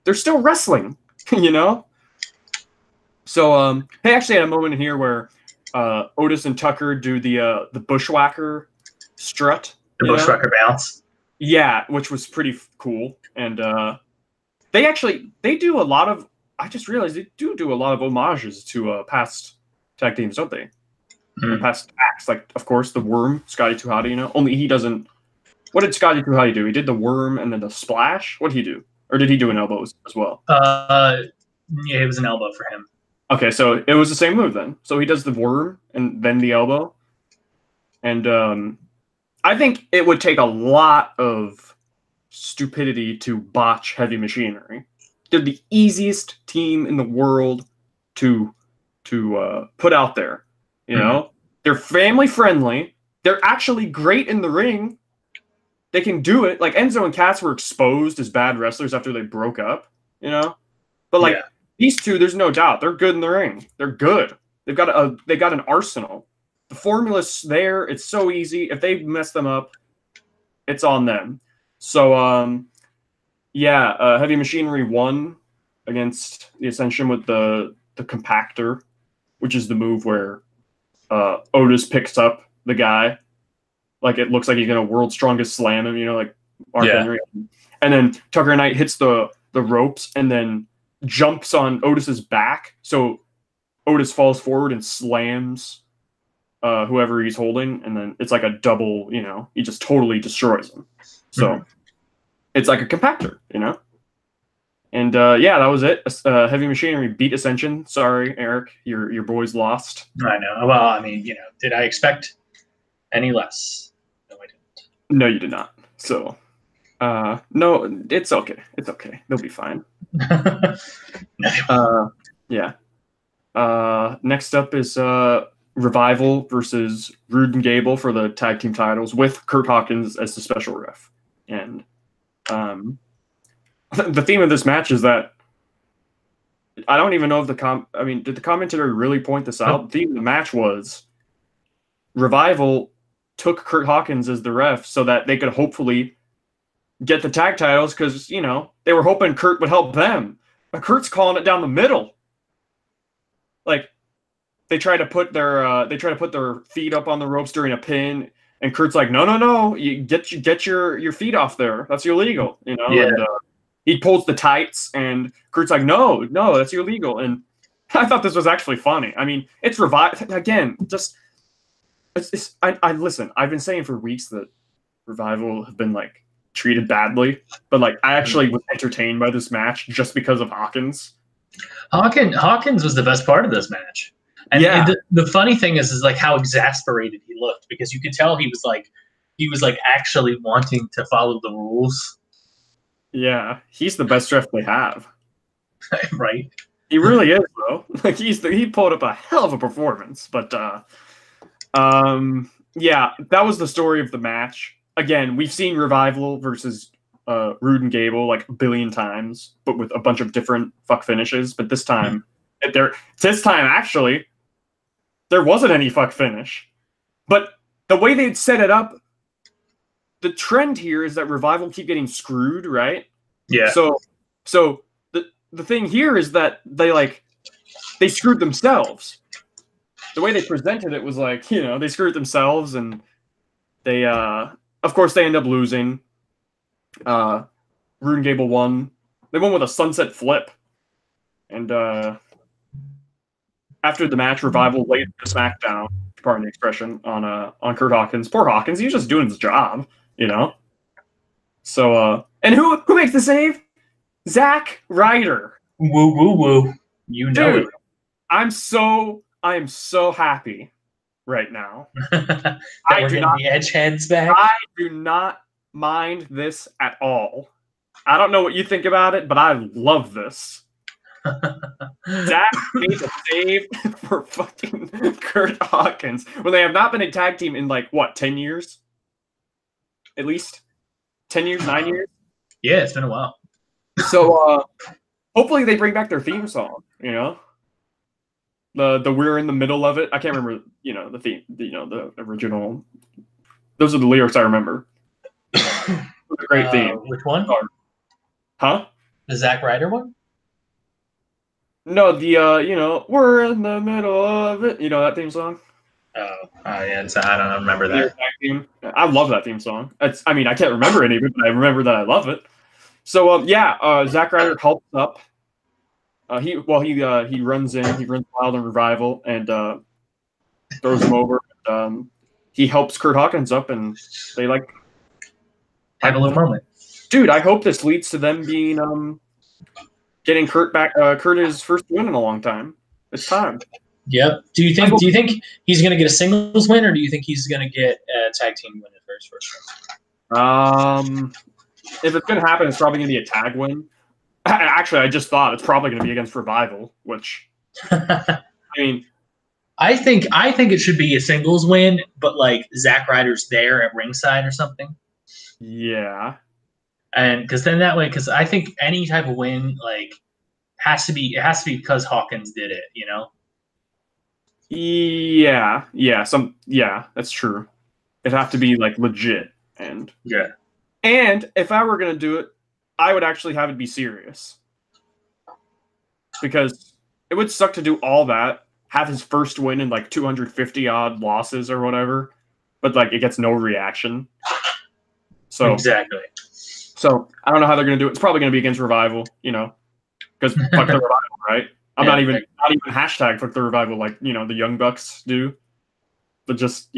they're still wrestling, you know? So they actually had a moment in here where Otis and Tucker do the bushwhacker strut. The bushwhacker bounce. Yeah, which was pretty cool. And they do a lot of, I just realized they do a lot of homages to past tag teams, don't they? And past acts, like, of course, the Worm, Scotty 2 Hotty, you know? Only he doesn't... What did Scotty 2 Hotty do? He did the Worm and then the Splash? What did he do? Or did he do an elbows as well? Yeah, it was an elbow for him. Okay, so it was the same move then. So he does the Worm and then the elbow. And I think it would take a lot of stupidity to botch Heavy Machinery. They're the easiest team in the world to put out there. You know, they're family friendly. They're actually great in the ring. They can do it. Like Enzo and Cass were exposed as bad wrestlers after they broke up, you know? But like these two, there's no doubt. They're good in the ring. They're good. They've got an arsenal. The formula's there. It's so easy. If they mess them up, it's on them. So Heavy Machinery won against the Ascension with the compactor, which is the move where Otis picks up the guy, like it looks like he's gonna world's strongest slam him, you know, like Mark Henry. And then Tucker Knight hits the ropes and then jumps on Otis's back, so Otis falls forward and slams whoever he's holding, and then it's like a double, you know, he just totally destroys him. So it's like a compactor, you know. And that was it. Heavy Machinery beat Ascension. Sorry, Eric, your boys lost. I know. Well, I mean, you know, did I expect any less? No, I didn't. No, you did not. So, no, it's okay. It's okay. They'll be fine. Next up is Revival versus Rude and Gable for the tag team titles with Kurt Hawkins as the special ref. And the theme of this match is that I don't even know if did the commentary really point this out? The theme of the match was Revival took Kurt Hawkins as the ref so that they could hopefully get the tag titles because, you know, they were hoping Kurt would help them. But Kurt's calling it down the middle. Like, they try to put their feet up on the ropes during a pin, and Kurt's like, no, you get your feet off there. That's illegal, you know. Yeah. And, he pulls the tights, and Kurt's like, no, that's illegal. And I thought this was actually funny. I mean, it's Revival again. Just I listen. I've been saying for weeks that Revival have been like treated badly, but like I actually was entertained by this match just because of Hawkins. Hawkins was the best part of this match. And the funny thing is like how exasperated he looked, because you could tell he was like actually wanting to follow the rules. Yeah, he's the best ref they have. Right. He really is, though. Like he pulled up a hell of a performance. But that was the story of the match. Again, we've seen Revival versus Rude and Gable like a billion times, but with a bunch of different fuck finishes. But this time, actually, there wasn't any fuck finish. But the way they'd set it up, the trend here is that Revival keep getting screwed, right? Yeah. So the thing here is that they screwed themselves. The way they presented it was like, you know, they screwed themselves, and they of course they end up losing. Rude and Gable won. They won with a sunset flip. And after the match, Revival laid the Smackdown, pardon the expression, on Kurt Hawkins. Poor Hawkins, he was just doing his job, you know. So and who makes the save? Zack Ryder. Woo woo woo. You know. Dude, it. I am so happy right now. We're getting the edge heads back. I do not mind this at all. I don't know what you think about it, but I love this. Zack made a save for fucking Kurt Hawkins when they have not been a tag team in like what, 10 years? At least 10 years, 9 years? Yeah, it's been a while. So hopefully they bring back their theme song, you know? The we're in the middle of it. I can't remember, the theme, the original. Those are the lyrics I remember. Great theme. Which one? Huh? The Zack Ryder one? No, the we're in the middle of it. You know that theme song? Oh, yeah. I don't remember that. I love that theme song. I can't remember any of it, but I remember that I love it. So Zack Ryder helps up. He runs in, he runs wild in Revival and throws him over. He helps Kurt Hawkins up, and they have a little moment. Dude, I hope this leads to them being getting Kurt back. Kurt his first win in a long time. It's time. Yep. Do you think he's going to get a singles win, or do you think he's going to get a tag team win in his first win? If it's going to happen, it's probably going to be a tag win. Actually, I just thought it's probably going to be against Revival, which I think it should be a singles win, but Zack Ryder's there at ringside or something. Yeah. And because I think any type of win has to be because Hawkins did it, Yeah, that's true. It'd have to be legit, and yeah. And if I were gonna do it, I would actually have it be serious, because it would suck to do all that, have his first win in 250 odd losses or whatever, but it gets no reaction. So exactly. So I don't know how they're gonna do it. It's probably gonna be against Revival, because fuck the Revival, right? I'm not even hashtag fuck the Revival like the Young Bucks do, but just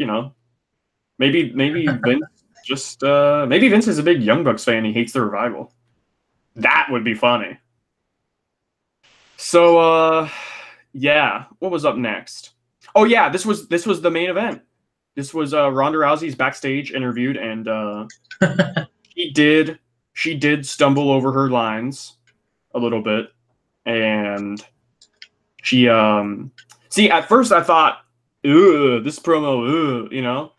maybe Vince maybe Vince is a big Young Bucks fan. He hates the Revival. That would be funny. So what was up next? Oh yeah, this was the main event. This was Ronda Rousey's backstage interviewed, and she did stumble over her lines a little bit, and she see, at first I thought, this promo,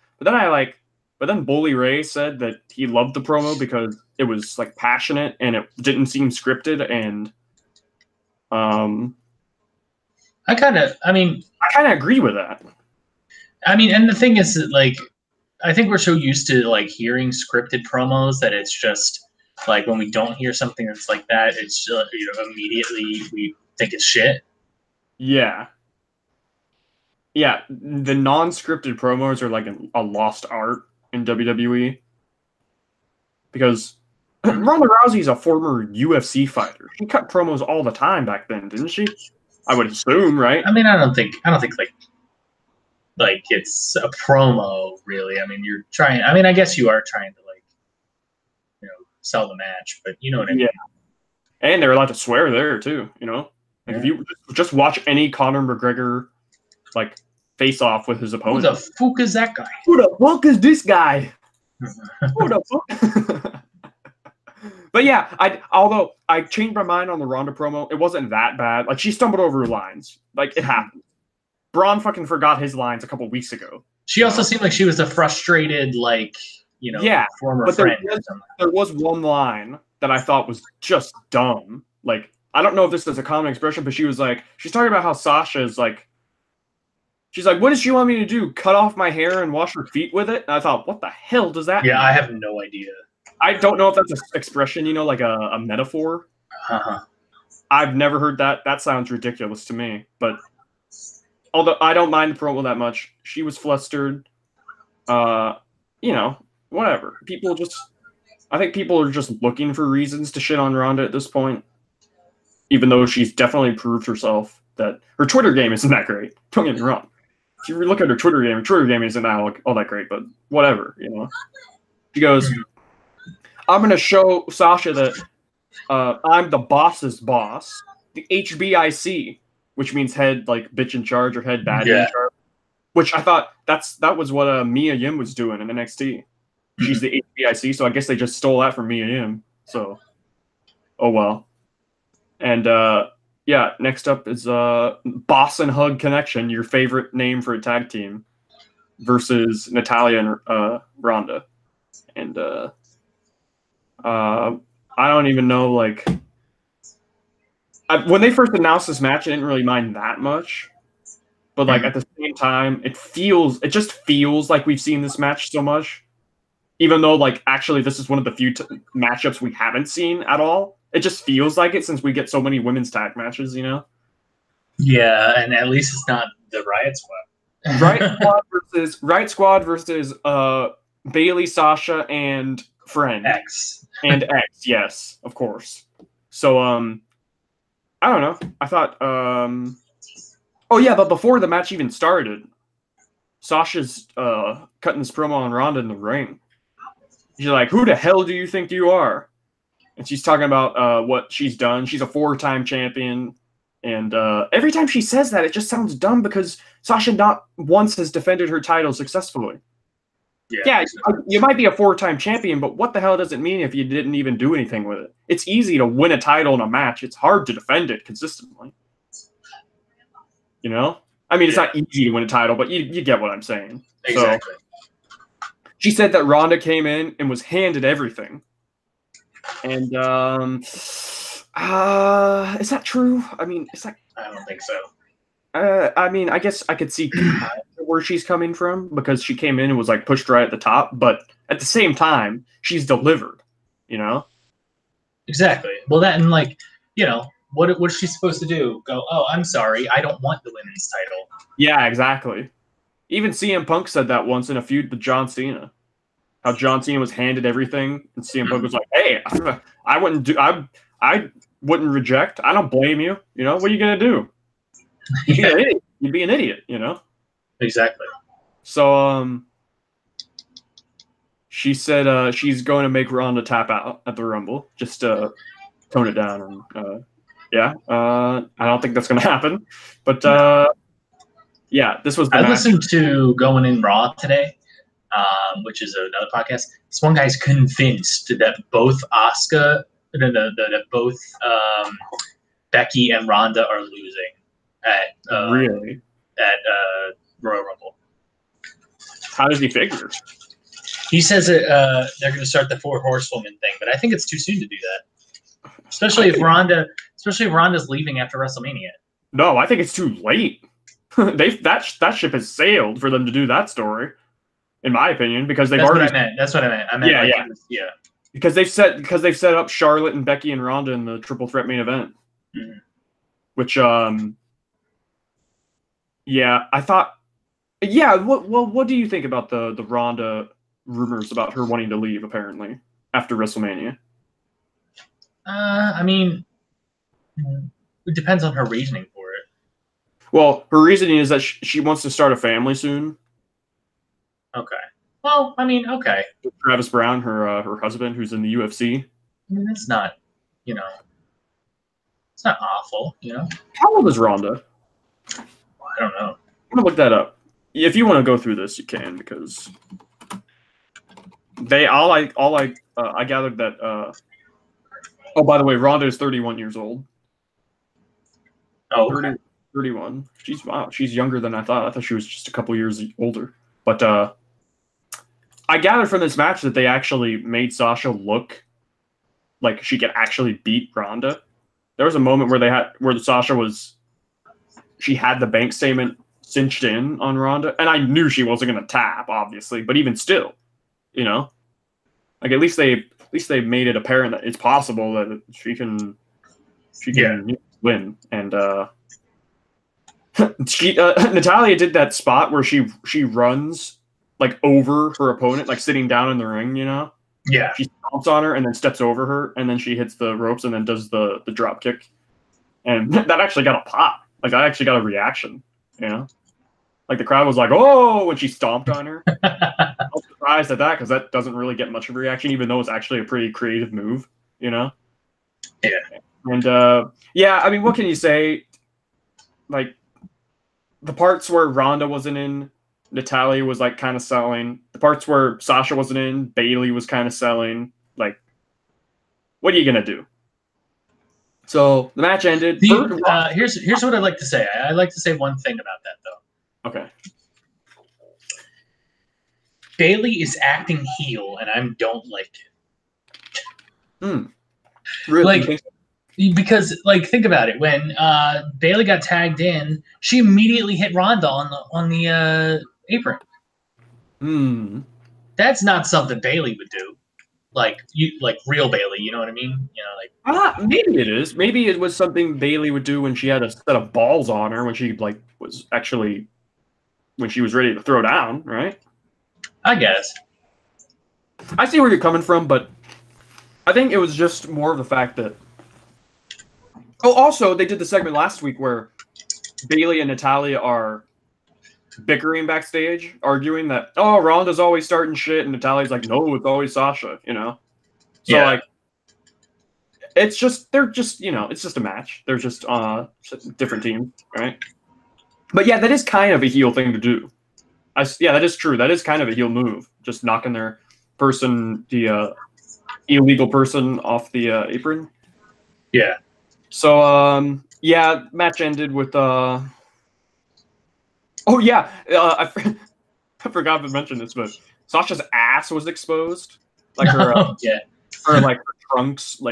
but then Bully Ray said that he loved the promo because it was passionate and it didn't seem scripted, and I kind of agree with that. And the thing is that I think we're so used to hearing scripted promos that it's just when we don't hear something that's like that, it's immediately we think it's shit. Yeah. Yeah, the non-scripted promos are a lost art in WWE, because Ronda Rousey's a former UFC fighter. She cut promos all the time back then, didn't she? I would assume, right? I don't think it's a promo, really. You're trying. I guess you are trying to sell the match, but you know what I mean. Yeah. And they're allowed to swear there too, If you just watch any Conor McGregor face off with his opponent. Who the fuck is that guy? Who the fuck is this guy? Who the fuck? But yeah, although I changed my mind on the Ronda promo, it wasn't that bad. She stumbled over her lines. It happened. Braun fucking forgot his lines a couple weeks ago. She also seemed like she was a frustrated, former friend. There was one line that I thought was just dumb. I don't know if this is a common expression, but she's talking about how Sasha's she's like, what does she want me to do? Cut off my hair and wash her feet with it? And I thought, what the hell does that mean? I have no idea. I don't know if that's an expression, a metaphor. Uh-huh. I've never heard that. That sounds ridiculous to me. But although I don't mind the promo that much, she was flustered. Whatever. I think people are just looking for reasons to shit on Ronda at this point. Even though she's definitely proved herself that her Twitter game isn't that great. Don't get me wrong. If you look at her Twitter game isn't all that great, but whatever, She goes, I'm going to show Sasha that I'm the boss's boss. The HBIC, which means head, bitch in charge, or head bad in charge. Which I thought that was what Mia Yim was doing in NXT. She's the HBIC, so I guess they just stole that from Mia Yim. So, oh well. And next up is Boss and Hug Connection, your favorite name for a tag team, versus Natalya and Ronda. And I don't even know, when they first announced this match, I didn't really mind that much. but like at the same time, it just feels like we've seen this match so much, even though like actually this is one of the few matchups we haven't seen at all. It just feels like it since we get so many women's tag matches, you know. Yeah, and at least it's not the Riot Squad. Riot Squad versus Bailey, Sasha, and Friend X. And X, yes, of course. So I don't know. I thought oh yeah, but before the match even started, Sasha's cutting this promo on Ronda in the ring. She's like, "Who the hell do you think you are?" And she's talking about what she's done. She's a 4-time champion. And every time she says that, it just sounds dumb because Sasha not once has defended her title successfully. Yeah, you might be a 4-time champion, but what the hell does it mean if you didn't even do anything with it? It's easy to win a title in a match. It's hard to defend it consistently. You know? I mean, it's not easy to win a title, but you get what I'm saying. Exactly. So, she said that Ronda came in and was handed everything. And is that true? I mean, it's like I don't think so. I mean, I guess I could see where she's coming from because she came in and was like pushed right at the top, but at the same time, she's delivered, you know? Exactly. Well, that and like, you know, what's she supposed to do? Go, oh, I'm sorry, I don't want the women's title. Yeah, exactly. Even CM Punk said that once in a feud with John Cena. How John Cena was handed everything, and CM Punk was like, "Hey, I wouldn't reject. I don't blame you. You know, what are you gonna do? You'd be an idiot. You know." Exactly. So, she said she's going to make Ronda tap out at the Rumble, just to tone it down. And I don't think that's gonna happen. But yeah, this was. I listened to Going In Raw today. Which is another podcast. This one guy's convinced that both Becky and Ronda are losing at Royal Rumble. How does he figure? He says that they're going to start the 4 horsewoman thing, but I think it's too soon to do that. Especially if Ronda's leaving after WrestleMania. No, I think it's too late. That ship has sailed for them to do that story. In my opinion, because they've That's already. That's what I meant. I meant yeah. Because they've set up Charlotte and Becky and Ronda in the triple threat main event, which I thought, What do you think about the Ronda rumors about her wanting to leave apparently after WrestleMania? I mean, it depends on her reasoning for it. Well, her reasoning is that she wants to start a family soon. Okay. Well, I mean, okay. Travis Brown, her husband, who's in the UFC. I mean, it's not, it's not awful, How old is Ronda? I don't know. I'm gonna look that up. If you want to go through this, you can because I gathered that. Oh, by the way, Ronda is 31 years old. Oh, okay. 31. She's younger than I thought. I thought she was just a couple years older. But I gathered from this match that they actually made Sasha look like she could actually beat Ronda. There was a moment where Sasha had the bank statement cinched in on Ronda, and I knew she wasn't going to tap, obviously, but even still, like at least they made it apparent that it's possible that she can win. And Natalya did that spot where she runs like over her opponent, like sitting down in the ring, Yeah. She stomps on her and then steps over her, and then she hits the ropes and then does the drop kick. And that actually got a pop. Like, I actually got a reaction, Like, the crowd was like, oh, when she stomped on her. I was surprised at that because that doesn't really get much of a reaction, even though it's actually a pretty creative move, Yeah. And, I mean, what can you say? Like, the parts where Ronda wasn't in, Natalya was like kind of selling. The parts where Sasha wasn't in, Bailey was kind of selling. Like, what are you gonna do? So the match ended. Here's what I'd like to say. I'd like to say one thing about that though. Okay. Bailey is acting heel, and I don't like it. Really? Like, Because, like, think about it. When Bailey got tagged in, she immediately hit Ronda on the apron. That's not something Bailey would do. Like real Bailey, you know what I mean? You know, like maybe it is. Maybe it was something Bailey would do when she had a set of balls on her when she was actually when she was ready to throw down, right? I guess. I see where you're coming from, but I think it was just more of the fact that. Oh, also they did the segment last week where Bailey and Natalia are bickering backstage, arguing that Ronda's always starting shit, and Natalia's like, no, it's always Sasha, you know. So like, it's just it's just a match. They're just different teams, right? But yeah, that is kind of a heel thing to do. That is true. That is kind of a heel move, just knocking the illegal person off the apron. Yeah. So match ended with I forgot to mention this, but Sasha's ass was exposed, like her her like her trunks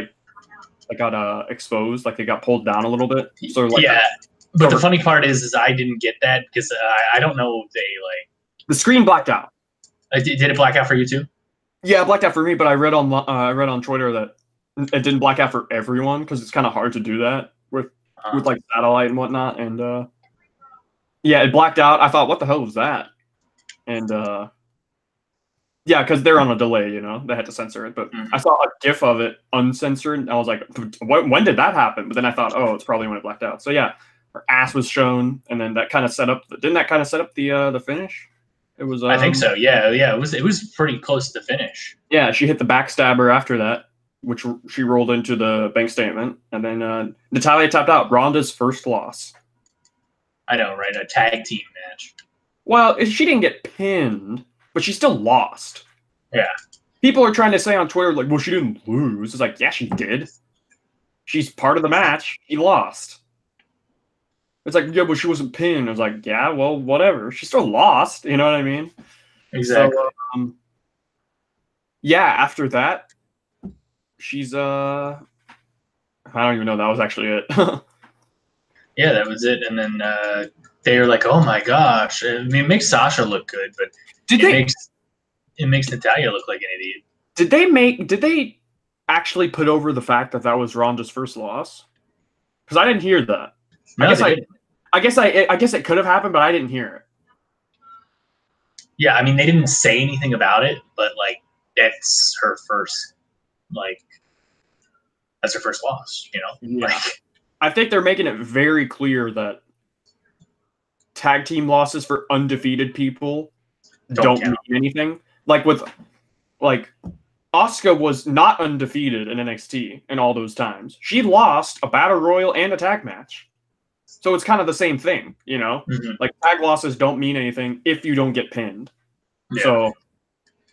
got exposed, like they got pulled down a little bit. So like but the funny part is I didn't get that because I don't know if they like the screen blacked out. Did it black out for you too? Yeah, it blacked out for me, but I read on Twitter that it didn't black out for everyone because it's kind of hard to do that with like satellite and whatnot. And it blacked out. I thought, what the hell was that? And because they're on a delay, you know, they had to censor it. But I saw a GIF of it uncensored, and I was like, when did that happen? But then I thought, it's probably when it blacked out. So yeah, her ass was shown, and then that kind of set up. Didn't that kind of set up the finish? It was. I think so. Yeah. It was pretty close to the finish. Yeah, she hit the backstabber after that, which she rolled into the bank statement, and then Natalia tapped out. Ronda's first loss. I know, right? A tag team match. Well, she didn't get pinned, but she still lost. Yeah. People are trying to say on Twitter, like, well, she didn't lose. It's like, yeah, she did. She's part of the match. She lost. It's like, yeah, but she wasn't pinned. I was like, yeah, well, whatever. She still lost. You know what I mean? Exactly. So, after that, she's I don't even know. That was actually it. Yeah, that was it. And then they were like, "Oh my gosh!" I mean, it makes Sasha look good, but it makes Natalia look like an idiot. Did they actually put over the fact that was Ronda's first loss? Because I didn't hear that. No, I guess it could have happened, but I didn't hear it. Yeah, I mean, they didn't say anything about it, but like that's her first, that's her first loss. You know, yeah. I think they're making it very clear that tag team losses for undefeated people don't mean anything. Like Asuka was not undefeated in NXT in all those times. She lost a battle royal and a tag match. So it's kind of the same thing, you know? Mm-hmm. Like tag losses don't mean anything if you don't get pinned. Yeah. So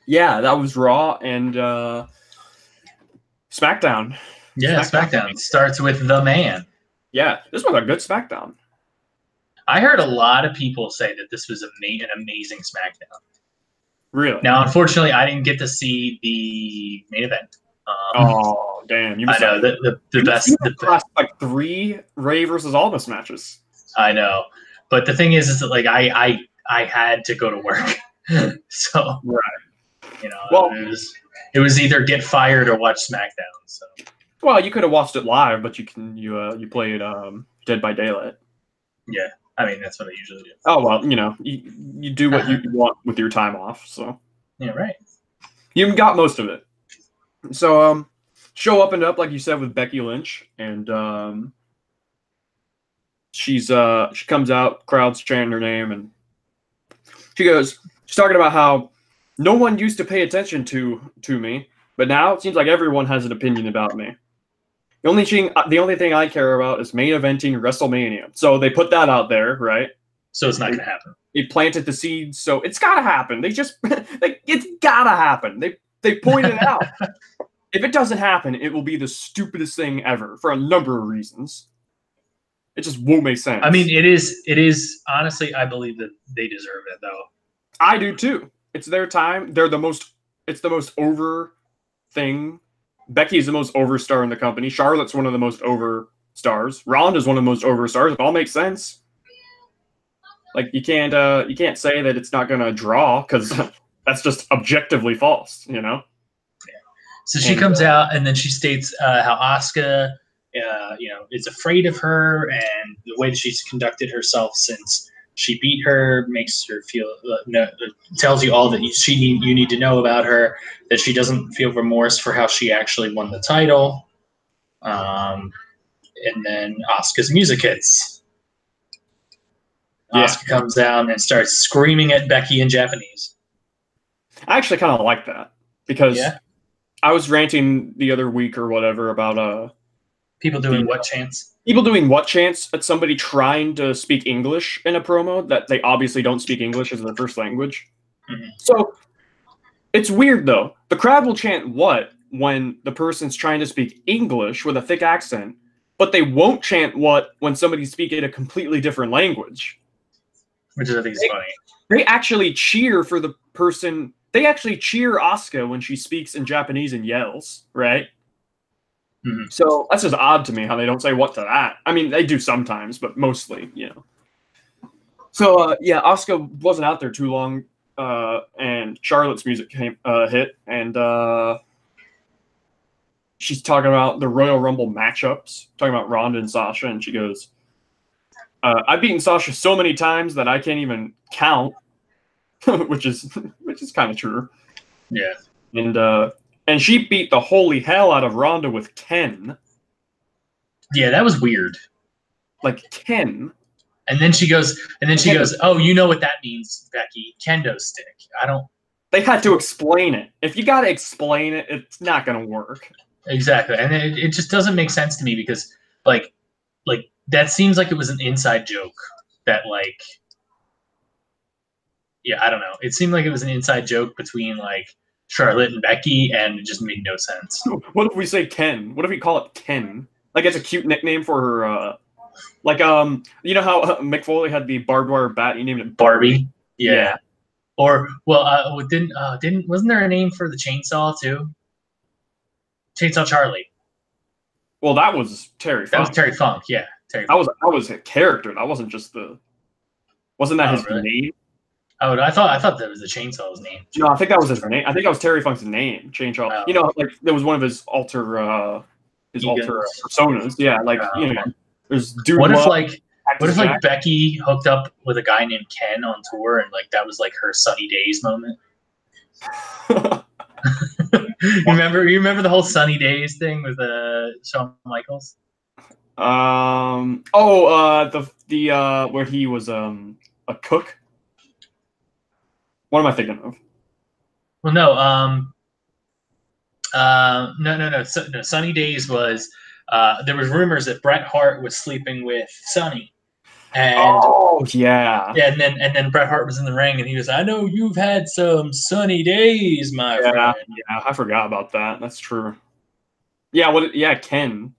that was Raw and SmackDown. Yeah, SmackDown starts with the man. Yeah, this was a good SmackDown. I heard a lot of people say that this was an amazing SmackDown. Really? Now, unfortunately, I didn't get to see the main event. Oh, damn! I know the best. Like 3 Ray versus Aldous matches. I know, but the thing is that like I had to go to work, so right. You know, well, it was either get fired or watch SmackDown. So. Well, you could have watched it live, but you play it Dead by Daylight. Yeah, I mean that's what I usually do. Oh well, you know, you do what you want with your time off. So yeah, right. You got most of it. So show opened up like you said with Becky Lynch, and she comes out, crowd's chanting her name, and she's talking about how no one used to pay attention to me, but now it seems like everyone has an opinion about me. The only thing I care about is main eventing WrestleMania. So they put that out there, right? So it's not going to happen. They planted the seeds, so it's got to happen. It's got to happen. They pointed it out. If it doesn't happen, it will be the stupidest thing ever for a number of reasons. It just won't make sense. I mean, it is honestly, I believe that they deserve it, though. I do too. It's their time. It's the most over thing Becky is the most over star in the company. Charlotte's one of the most over stars. Ronda's one of the most over stars. It all makes sense. Like you can't say that it's not gonna draw because that's just objectively false, you know. So she comes out and then she states how Asuka, is afraid of her, and the way that she's conducted herself since she beat her makes her feel tells you all that you need to know about her. That she doesn't feel remorse for how she actually won the title. And then Asuka's music hits. Yeah. Asuka comes down and starts screaming at Becky in Japanese. I actually kind of like that because I was ranting the other week or whatever about people doing what chants? People doing what chants at somebody trying to speak English in a promo that they obviously don't speak English as their first language. Mm-hmm. So it's weird though. The crowd will chant what when the person's trying to speak English with a thick accent, but they won't chant what when somebody's speaking a completely different language. Which I think is funny. They actually cheer for the person. They actually cheer Asuka when she speaks in Japanese and yells, right? Mm-hmm. So that's just odd to me how they don't say what to that. I mean, they do sometimes, but mostly, you know. So, Asuka wasn't out there too long, and Charlotte's music hit, and she's talking about the Royal Rumble matchups, talking about Ronda and Sasha, and she goes, I've beaten Sasha so many times that I can't even count, which is kind of true. Yeah. And she beat the holy hell out of Ronda with Ken. Yeah, that was weird. Like Ken. And then she goes, "Oh, you know what that means, Becky? Kendo stick." I don't. They had to explain it. If you got to explain it, it's not going to work. Exactly, and it just doesn't make sense to me because, like that seems like it was an inside joke that, like, yeah, I don't know. It seemed like it was an inside joke between, like, Charlotte and Becky, and it just made no sense. What if we say Ken? What if we call it Ken? Like, it's a cute nickname for her, you know how Mick Foley had the barbed wire bat? He named it Barbie? Yeah. Or, wasn't there a name for the chainsaw, too? Chainsaw Charlie. Well, that was Terry Funk. That was Terry Funk, yeah. That was a character. That wasn't just wasn't that his name? Oh, I thought that was the Chainsaw's name. No, I think that was his name. I think that was Terry Funk's name, Chainsaw. Oh. You know, like there was one of his alter personas. Yeah, like there's dude. What if Becky hooked up with a guy named Ken on tour, and like that was like her Sunny Days moment? You remember the whole Sunny Days thing with Shawn Michaels? Where he was a cook. What am I thinking of? Well, no. No. Sunny Days was there was rumors that Bret Hart was sleeping with Sunny. And yeah, and then Bret Hart was in the ring, and he was, "I know you've had some sunny days, my friend." Yeah, I forgot about that. That's true. Yeah, Kenny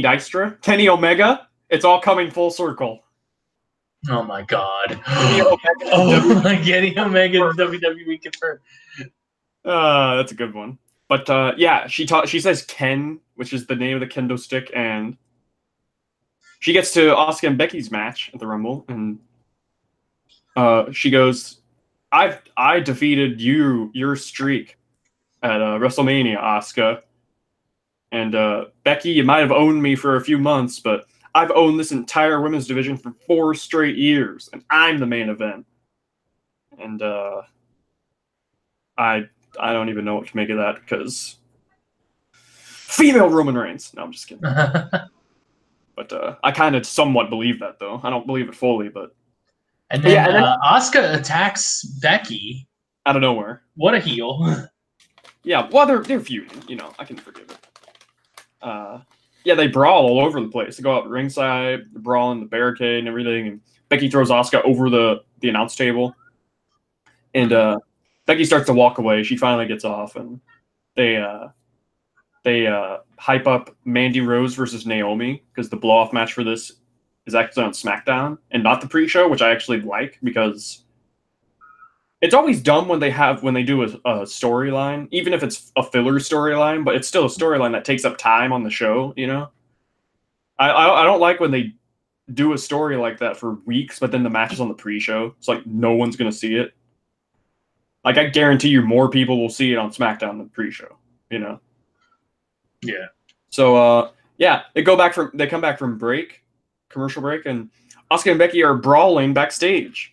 Dykstra, Kenny Omega. It's all coming full circle. Oh my God! Kenny Omega WWE confirmed. That's a good one. But she says Ken, which is the name of the kendo stick, and she gets to Asuka and Becky's match at the Rumble, and she goes, I defeated your streak at WrestleMania, Asuka. And Becky, you might have owned me for a few months, but I've owned this entire women's division for 4 straight years, and I'm the main event. And I don't even know what to make of that because female Roman Reigns. No, I'm just kidding. But I kind of somewhat believe that, though. I don't believe it fully, but... And then, Asuka attacks Becky. Out of nowhere. What a heel. Yeah, well, they're feuding. You know, I can forgive it. They brawl all over the place. They go out ringside, they're brawling the barricade and everything, and Becky throws Asuka over the announce table. And Becky starts to walk away. She finally gets off, and they hype up Mandy Rose versus Naomi because the blow-off match for this is actually on SmackDown and not the pre-show, which I actually like because It's always dumb when they do a storyline, even if it's a filler storyline, but it's still a storyline that takes up time on the show. You know, I don't like when they do a story like that for weeks, but then the match is on the pre-show. It's like no one's gonna see it. Like I guarantee you, more people will see it on SmackDown than pre-show. You know. Yeah. So yeah, they come back from commercial break, and Asuka and Becky are brawling backstage.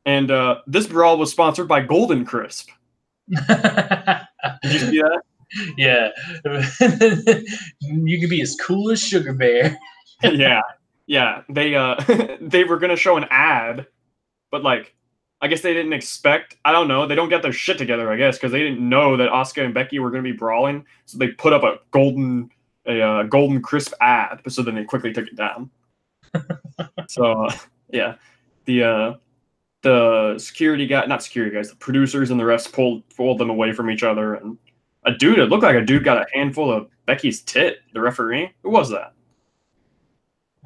And this brawl was sponsored by Golden Crisp. Did you see that? Yeah. You could be as cool as Sugar Bear. Yeah. They were gonna show an ad, but like, I guess they didn't expect. I don't know. They don't get their shit together, I guess, because they didn't know that Asuka and Becky were gonna be brawling. So they put up a Golden Crisp ad. So then they quickly took it down. So yeah, the security guy, not security guys, the producers and the refs pulled them away from each other, and it looked like a dude got a handful of Becky's tit. The referee, who was that?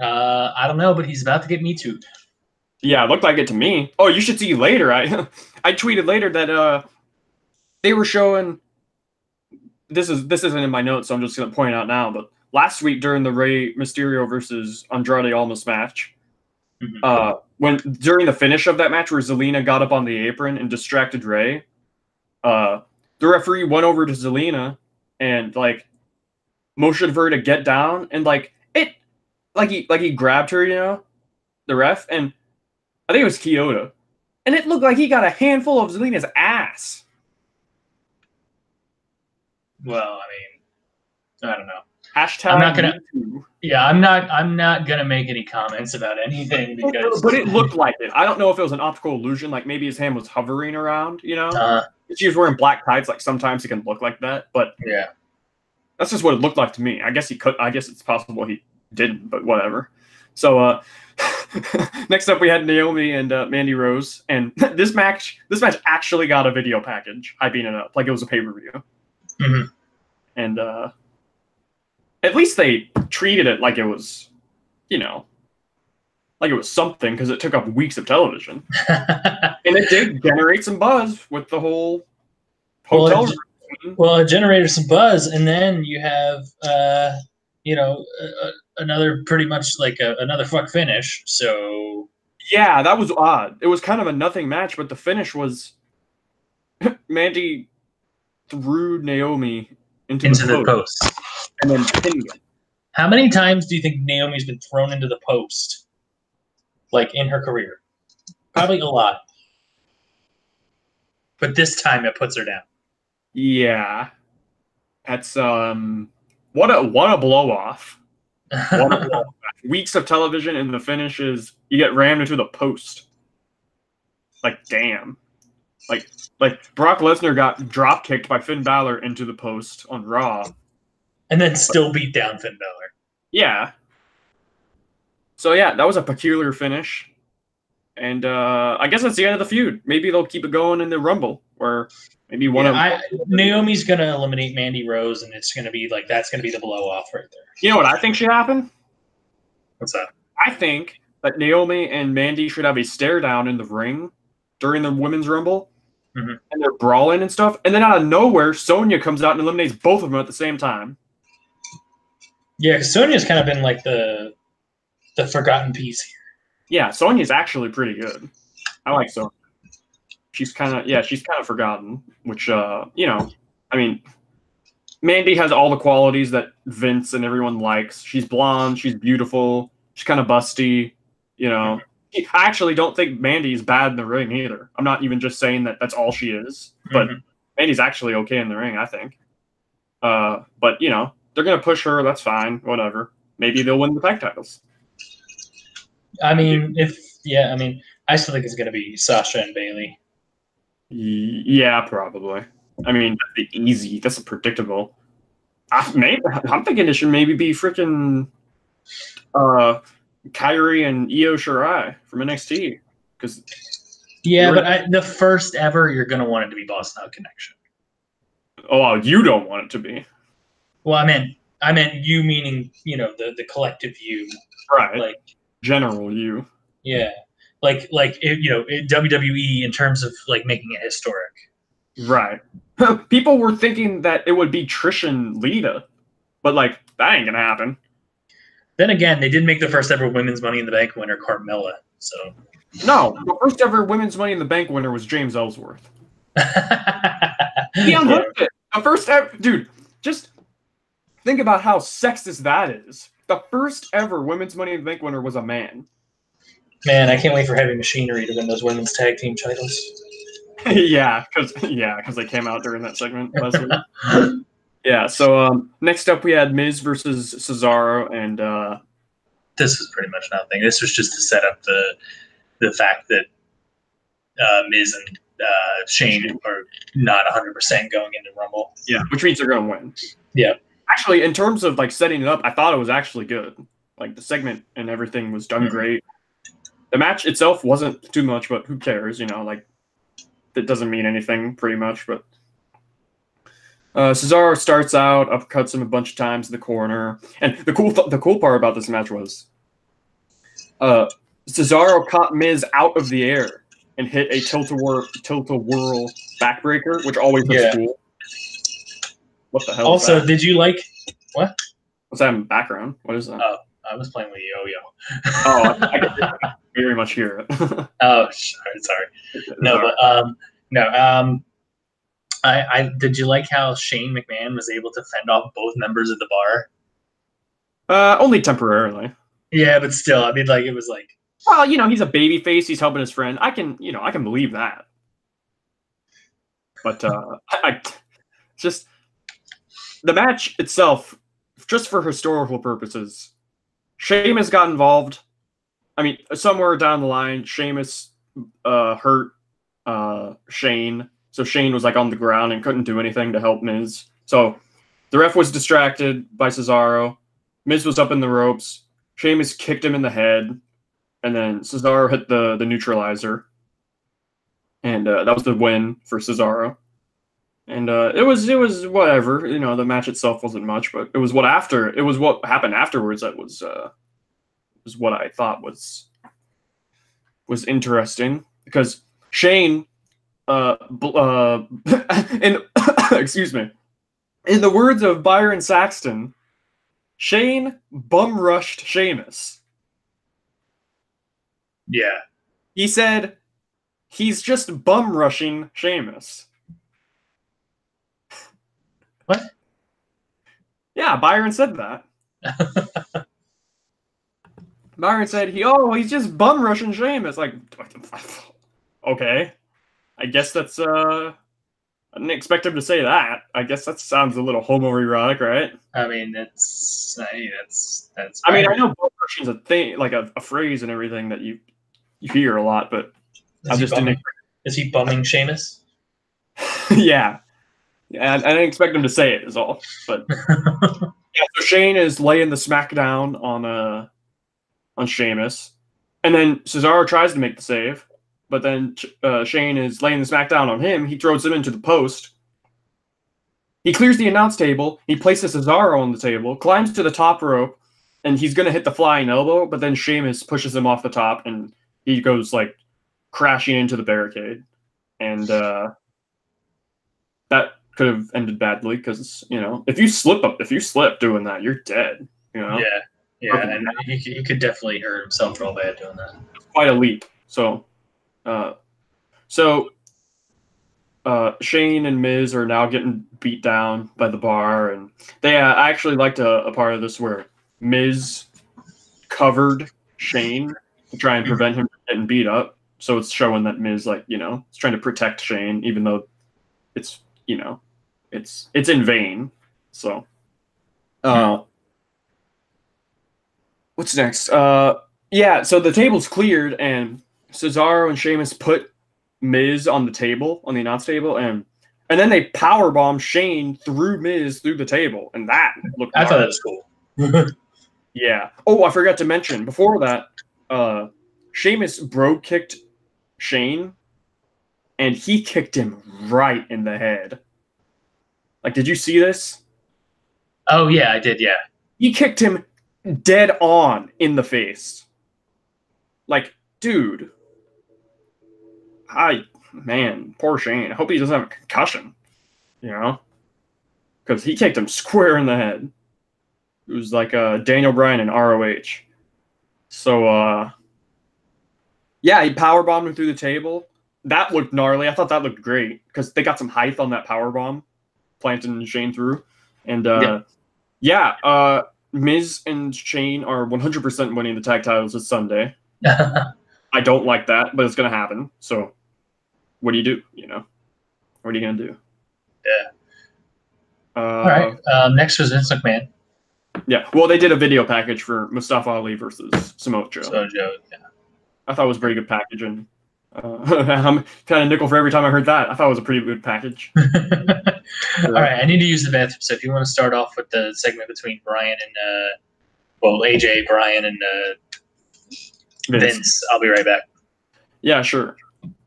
I don't know, but he's about to get Me Too'd. Yeah, it looked like it to me. Oh, you should see later. I tweeted later that they were showing. This isn't in my notes, so I'm just gonna point it out now. But last week during the Rey Mysterio versus Andrade Almas match, when during the finish of that match where Zelina got up on the apron and distracted Rey, the referee went over to Zelina and like motioned for her to get down, and he grabbed her, you know, the ref, and I think it was Kyoto, and it looked like he got a handful of Zelina's ass. Well, I mean, I don't know. Hashtag I'm not gonna. Yeah, I'm not gonna make any comments about anything because. But it looked like it. I don't know if it was an optical illusion, like maybe his hand was hovering around. You know, she was wearing black tights. Like sometimes it can look like that, but yeah, that's just what it looked like to me. I guess he could. I guess it's possible he didn't, but whatever. So next up we had Naomi and Mandy Rose, and this match actually got a video package hyping it up like it was a pay-per-view. Mm-hmm. And at least they treated it like it was, you know, like it was something, because it took up weeks of television. And it did generate some buzz with the whole hotel room. Well, it generated some buzz, and then you have, another pretty much like another fuck finish. So yeah, that was odd. It was kind of a nothing match, but the finish was Mandy threw Naomi into the post. And then pinned him. How many times do you think Naomi's been thrown into the post, like in her career? Probably a lot. But this time it puts her down. Yeah, that's what a blow off. Weeks of television, and the finish is you get rammed into the post. Like damn, like Brock Lesnar got drop kicked by Finn Balor into the post on Raw. And then still beat down Finn Balor. Yeah. So yeah, that was a peculiar finish. And I guess that's the end of the feud. Maybe they'll keep it going in the Rumble, or maybe Naomi's gonna eliminate Mandy Rose, and it's gonna be like that's gonna be the blow off right there. You know what I think should happen? What's that? I think that Naomi and Mandy should have a stare down in the ring during the Women's Rumble. Mm-hmm. And they're brawling and stuff, and then out of nowhere, Sonya comes out and eliminates both of them at the same time. Yeah, because Sonya's kind of been like the forgotten piece here. Yeah, Sonya's actually pretty good. I like Sonya. She's kind of forgotten, which I mean, Mandy has all the qualities that Vince and everyone likes. She's blonde, she's beautiful, she's kind of busty, you know. I actually don't think Mandy's bad in the ring either. I'm not even just saying that that's all she is, but Mandy's actually okay in the ring, I think. But you know, they're gonna push her. That's fine. Whatever. Maybe they'll win the tag titles. I mean, I still think it's gonna be Sasha and Bayley. Yeah, probably. I mean, that's easy. That's predictable. I'm thinking it should maybe be freaking Kyrie and Io Shirai from NXT, because but the first ever, you're gonna want it to be Boss Now Connection. Oh, you don't want it to be. Well, I meant you, meaning the collective you, right? Like general you. Yeah, WWE in terms of like making it historic. Right. People were thinking that it would be Trish and Lita, but like that ain't gonna happen. Then again, they did make the first ever women's Money in the Bank winner, Carmella. So no, the first ever women's Money in the Bank winner was James Ellsworth. He unhooked it. The first ever, dude. Just think about how sexist that is. The first ever women's Money in the Bank winner was a man. Man, I can't wait for Heavy Machinery to win those women's tag team titles. yeah, because they came out during that segment last week. Yeah. So next up, we had Miz versus Cesaro, and this was pretty much nothing. This was just to set up the fact that Miz and Shane are not 100% going into Rumble. Yeah, which means they're going to win. Yeah. Actually, in terms of like setting it up, I thought it was actually good. Like the segment and everything was done great. The match itself wasn't too much, but who cares? You know, like it doesn't mean anything pretty much. But Cesaro starts out, uppercuts him a bunch of times in the corner, and the cool part about this match was Cesaro caught Miz out of the air and hit a tilt-a-whirl backbreaker, which always looks cool. What the hell? Also, did you like what? What's that in the background? What is that? I was playing with yo-yo. Oh, I can very much hear it. Oh, sorry. No, but I did you like how Shane McMahon was able to fend off both members of the bar? Only temporarily. Yeah, but still, I mean, like it was like. Well, you know, he's a baby face. He's helping his friend. I can believe that. But I just the match itself, just for historical purposes, Sheamus got involved. I mean, somewhere down the line, Sheamus hurt Shane. So Shane was like on the ground and couldn't do anything to help Miz. So the ref was distracted by Cesaro. Miz was up in the ropes. Sheamus kicked him in the head. And then Cesaro hit the neutralizer. And that was the win for Cesaro. And it was whatever. You know, the match itself wasn't much, but it was what happened afterwards that was what I thought was interesting, because Shane excuse me, in the words of Byron Saxton, Shane bum rushed Sheamus. Yeah. He said he's just bum rushing Sheamus. What? Yeah, Byron said that. Byron said he's just bum rushing Sheamus. Like, okay, I guess that's I didn't expect him to say that. I guess that sounds a little homoerotic, right? I mean, that's. I mean, I know bum rushing is a thing, like a phrase and everything that you hear a lot, but Is he bumming Sheamus? Yeah. Yeah, I didn't expect him to say it, is all. But yeah, so Shane is laying the Smackdown on Sheamus, and then Cesaro tries to make the save, but then Shane is laying the Smackdown on him. He throws him into the post. He clears the announce table. He places Cesaro on the table, climbs to the top rope, and he's going to hit the flying elbow, but then Sheamus pushes him off the top, and he goes like crashing into the barricade, and that could have ended badly, because, you know, if you slip doing that, you're dead. You know. Yeah, and he could definitely hurt himself real bad doing that. Quite a leap. So, Shane and Miz are now getting beat down by the bar, and they I actually liked a part of this where Miz covered Shane to try and prevent him from getting beat up. So it's showing that Miz, like, you know, is trying to protect Shane, even though it's, you know, it's in vain. So, what's next? Yeah, so the table's cleared, and Cesaro and Sheamus put Miz on the table, on the announce table, and then they powerbomb Shane through Miz through the table, and that looked. I thought that was cool. Yeah. Oh, I forgot to mention before that, Sheamus bro kicked Shane, and he kicked him right in the head. Like, did you see this? Oh yeah, I did. Yeah. He kicked him dead on in the face. Like, dude, man, poor Shane. I hope he doesn't have a concussion, because he kicked him square in the head. It was like Daniel Bryan in ROH. So, yeah, he powerbombed him through the table. That looked gnarly. I thought that looked great because they got some height on that powerbomb, planting Shane through. And, Miz and Shane are 100% winning the tag titles this Sunday. I don't like that, but it's going to happen. So, what do you do? What are you going to do? Yeah. All right. Next was Vince McMahon. Yeah. Well, they did a video package for Mustafa Ali versus Samoa Joe. Yeah. I thought it was a very good package, and I'm kind of nickel for every time I heard that. I thought it was a pretty good package. All right, I need to use the bathroom, so if you want to start off with the segment between Brian and, AJ, Brian, and Vince, I'll be right back. Yeah, sure.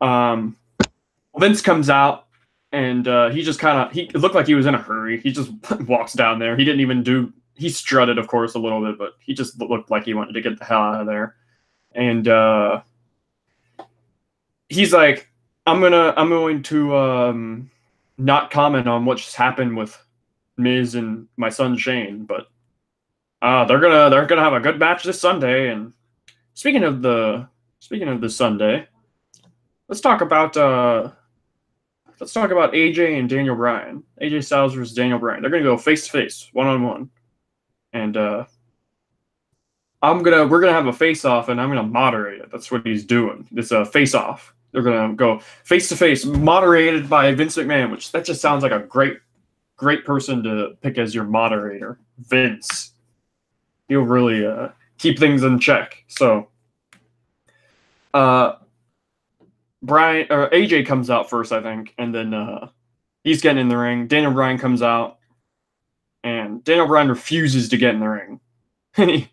Vince comes out, and he just it looked like he was in a hurry. He just walks down there. He didn't even he strutted, of course, a little bit, but he just looked like he wanted to get the hell out of there. And he's like, I'm going to not comment on what just happened with Miz and my son Shane, but they're gonna have a good match this Sunday. And speaking of this Sunday, let's talk about AJ and Daniel Bryan. AJ Styles versus Daniel Bryan. They're gonna go face to face, 1-on-1, and we're gonna have a face off, and I'm gonna moderate it. That's what he's doing. It's a face off. They're gonna go face to face, moderated by Vince McMahon, which that just sounds like a great person to pick as your moderator. Vince, he'll really keep things in check. So, Brian or AJ comes out first, I think, and then he's getting in the ring. Daniel Bryan comes out, and Daniel Bryan refuses to get in the ring. And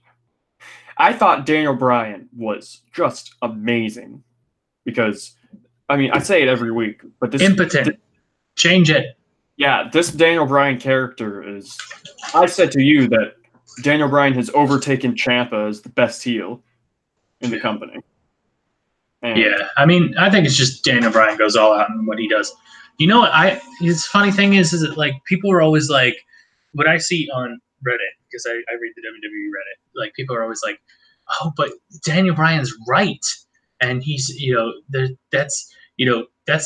I thought Daniel Bryan was just amazing because, I mean, I say it every week, but this impotent. Change it. Yeah, this Daniel Bryan character is. I said to you that Daniel Bryan has overtaken Ciampa as the best heel in the company. And yeah, I mean, I think it's just Daniel Bryan goes all out in what he does. You know what? His funny thing is that like people are always like, what I see on Reddit, because I read the WWE Reddit, like people are always like, oh, but Daniel Bryan's right, and he's that's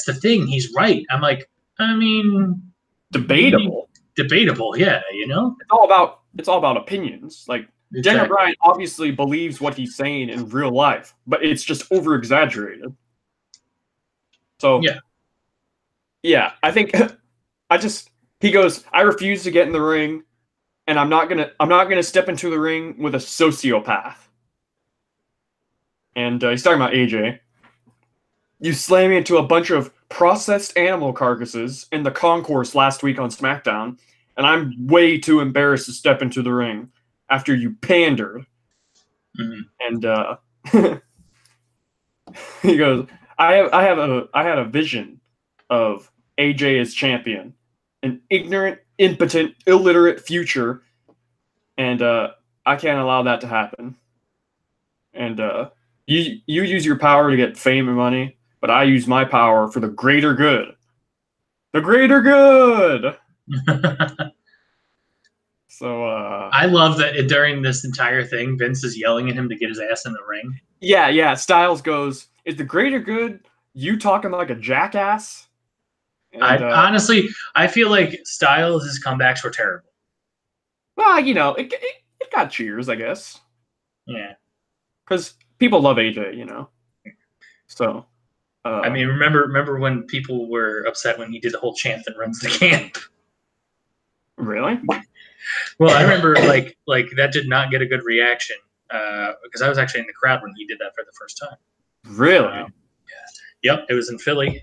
the thing, he's right. I'm like, I mean, debatable, yeah, it's all about opinions. Like exactly. Daniel Bryan obviously believes what he's saying in real life, but it's just over exaggerated. So yeah, I think he goes, I refuse to get in the ring, and I'm not gonna step into the ring with a sociopath. And he's talking about AJ. You slam me into a bunch of processed animal carcasses in the concourse last week on Smackdown, and I'm way too embarrassed to step into the ring after you pandered. Mm-hmm. And he goes, I had a vision of AJ as champion, an ignorant, impotent, illiterate future, and I can't allow that to happen. And you use your power to get fame and money, but I use my power for the greater good. The greater good. So I love that during this entire thing, Vince is yelling at him to get his ass in the ring. Yeah. Styles goes, "Is the greater good you talking like a jackass?" And, honestly, I feel like Styles' comebacks were terrible. Well, it got cheers, I guess. Yeah, because people love AJ, So, I mean, remember when people were upset when he did the whole chant that runs the camp? Really? Well, I remember like that did not get a good reaction because I was actually in the crowd when he did that for the first time. Really? Yep, it was in Philly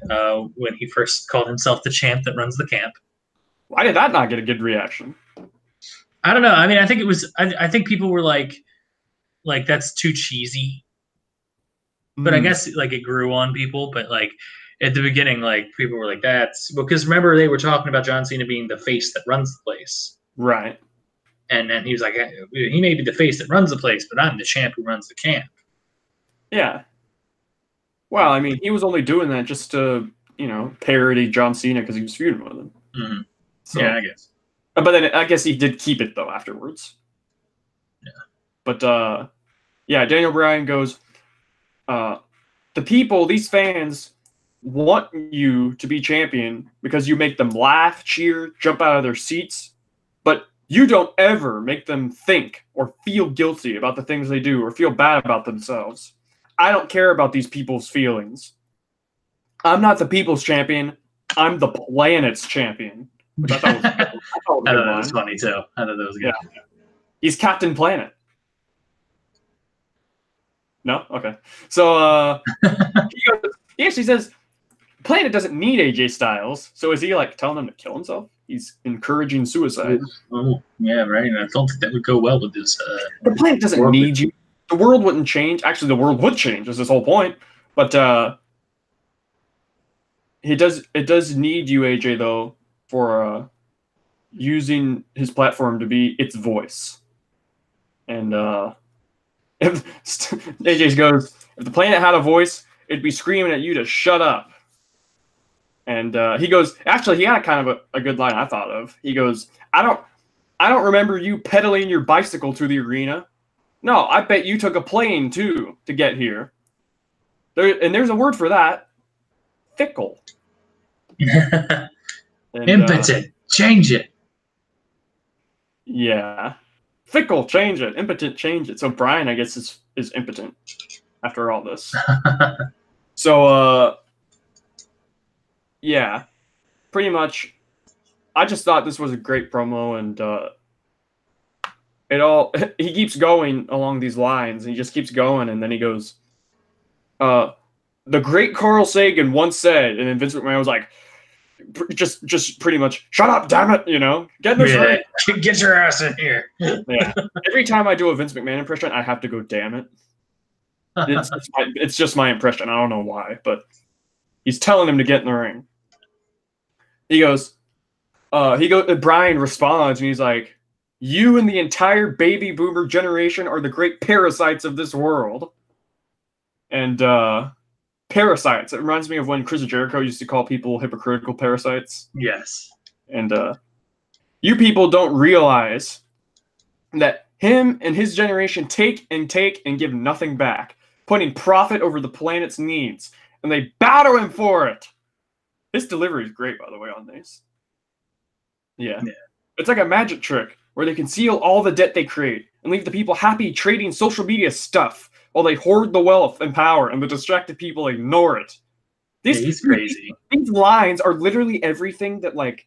when he first called himself the champ that runs the camp. Why did that not get a good reaction? I don't know. I mean, I think it was. I think people were like that's too cheesy. But I guess like it grew on people. But like at the beginning, like people were like, "That's," because remember they were talking about John Cena being the face that runs the place, right? And then he was like, "He may be the face that runs the place, but I'm the champ who runs the camp." Yeah. Well, I mean, he was only doing that just to, parody John Cena because he was feuding with him. Mm-hmm. So, yeah, I guess. But then I guess he did keep it though afterwards. Yeah. But yeah, Daniel Bryan goes, the people, these fans, want you to be champion because you make them laugh, cheer, jump out of their seats, but you don't ever make them think or feel guilty about the things they do or feel bad about themselves. I don't care about these people's feelings. I'm not the people's champion. I'm the planet's champion. Which I thought was funny too. I thought that was good. Yeah. He's Captain Planet. No? Okay. So he actually says Planet doesn't need AJ Styles. So is he like telling him to kill himself? He's encouraging suicide. Oh, yeah, right. And I don't think that would go well with this. The Planet doesn't need you. The world wouldn't change. Actually, the world would change. Is this whole point? But it does need you, AJ, though, for using his platform to be its voice. And if AJ goes, if the Planet had a voice, it'd be screaming at you to shut up. And he goes, actually, he had kind of a good line I thought of. He goes, I don't remember you pedaling your bicycle to the arena. No, I bet you took a plane too to get here. There's a word for that. Fickle. And, impotent. Change it. Yeah. Fickle, change it. Impotent, change it. So Brian, I guess, is impotent after all this. So, yeah. Pretty much, I just thought this was a great promo, and he keeps going along these lines, and he just keeps going, and then he goes, the great Carl Sagan once said, and then Vince McMahon was like, just pretty much, shut up, damn it, get in this ring. Get your ass in here. Yeah. Every time I do a Vince McMahon impression, I have to go, damn it. It's just my impression. I don't know why, but he's telling him to get in the ring. He goes, Brian responds, and he's like, you and the entire baby boomer generation are the great parasites of this world. And parasites, it reminds me of when Chris Jericho used to call people hypocritical parasites. Yes. And you people don't realize that him and his generation take and give nothing back, putting profit over the planet's needs, and they bow to him for it. This delivery is great, by the way, on these. Yeah. It's like a magic trick where they conceal all the debt they create and leave the people happy trading social media stuff while they hoard the wealth and power, and the distracted people ignore it. He's crazy. These lines are literally everything that, like,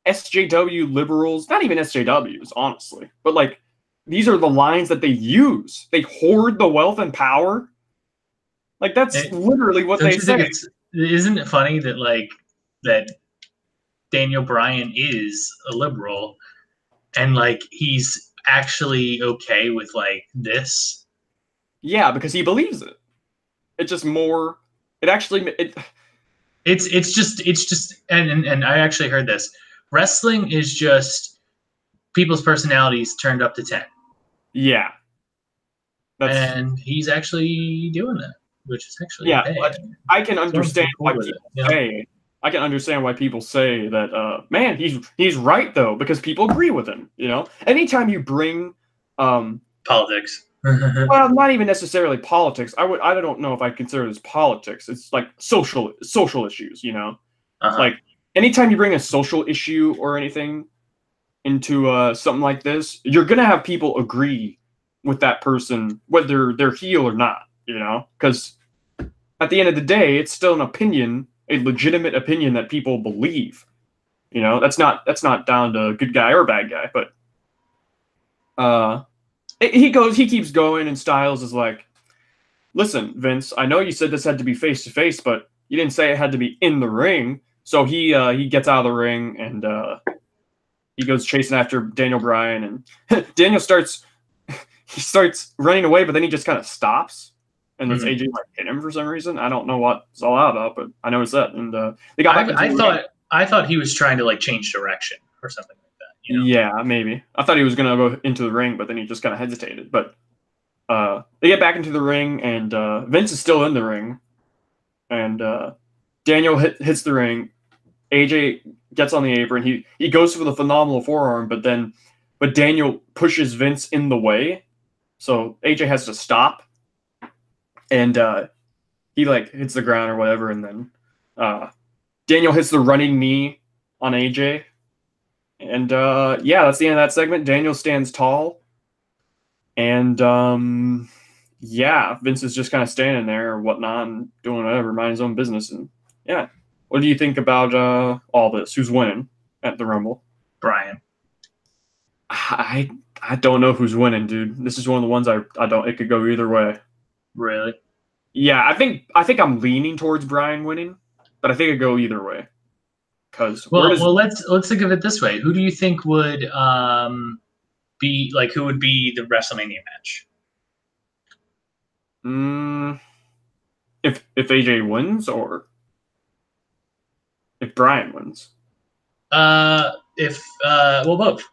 SJW liberals, not even SJWs, honestly, but, like, these are the lines that they use. They hoard the wealth and power. Like, that's literally what they say. Isn't it funny that, like, that Daniel Bryan is a liberal, and, like, he's actually okay with, like, this? Yeah, because he believes it. It's just more. It's just, and I actually heard this. Wrestling is just people's personalities turned up to 10. Yeah. And he's actually doing that, which is actually okay. But I can understand why people say. I can understand why people say that. Man, he's right though, because people agree with him. Anytime you bring politics. Well, not even necessarily politics. I don't know if I consider this politics. It's like social issues. Like anytime you bring a social issue or anything into something like this, you're gonna have people agree with that person, whether they're heel or not. Because at the end of the day, it's still an opinion, a legitimate opinion that people believe. That's not down to good guy or bad guy, but he keeps going, and Styles is like, listen, Vince, I know you said this had to be face to face, but you didn't say it had to be in the ring. So he gets out of the ring, and he goes chasing after Daniel Bryan, and Daniel starts running away, but then he just kind of stops, and this AJ might hit him for some reason. I don't know what it's all about, but I noticed that, and they got back. I thought he was trying to like change direction or something like that. Yeah, maybe. I thought he was gonna go into the ring, but then he just kind of hesitated. But they get back into the ring, and Vince is still in the ring, and Daniel hits the ring. AJ gets on the apron. He goes for the phenomenal forearm, but Daniel pushes Vince in the way, so AJ has to stop, and he like hits the ground or whatever, and then Daniel hits the running knee on AJ, and yeah, that's the end of that segment. Daniel stands tall, and yeah, Vince is just kind of standing there or whatnot and doing whatever, mind his own business, and yeah. What do you think about all this? Who's winning at the Rumble? Brian. I don't know who's winning, dude. This is one of the ones I don't. It could go either way. Really? Yeah, I think I'm leaning towards Brian winning, but I think it could go either way. Because let's think of it this way. Who do you think would be like? Who would be the WrestleMania match? If AJ wins or if Brian wins? Well, both.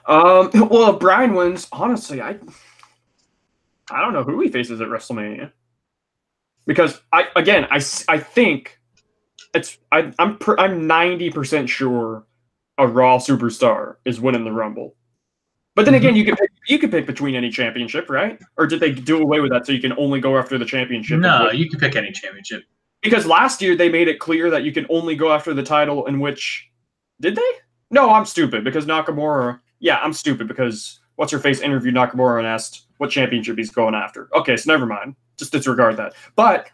Well, if Brian wins, honestly, I don't know who he faces at WrestleMania, because I think I'm 90% sure a Raw superstar is winning the Rumble. But then again, you could pick between any championship, right? Or did they do away with that so you can only go after the championship? No, you can pick any championship. Because last year they made it clear that you can only go after the title in which... Did they? No, I'm stupid because Nakamura... Yeah, I'm stupid because What's-Her-Face interviewed Nakamura and asked what championship he's going after. Okay, so never mind. Just disregard that. But,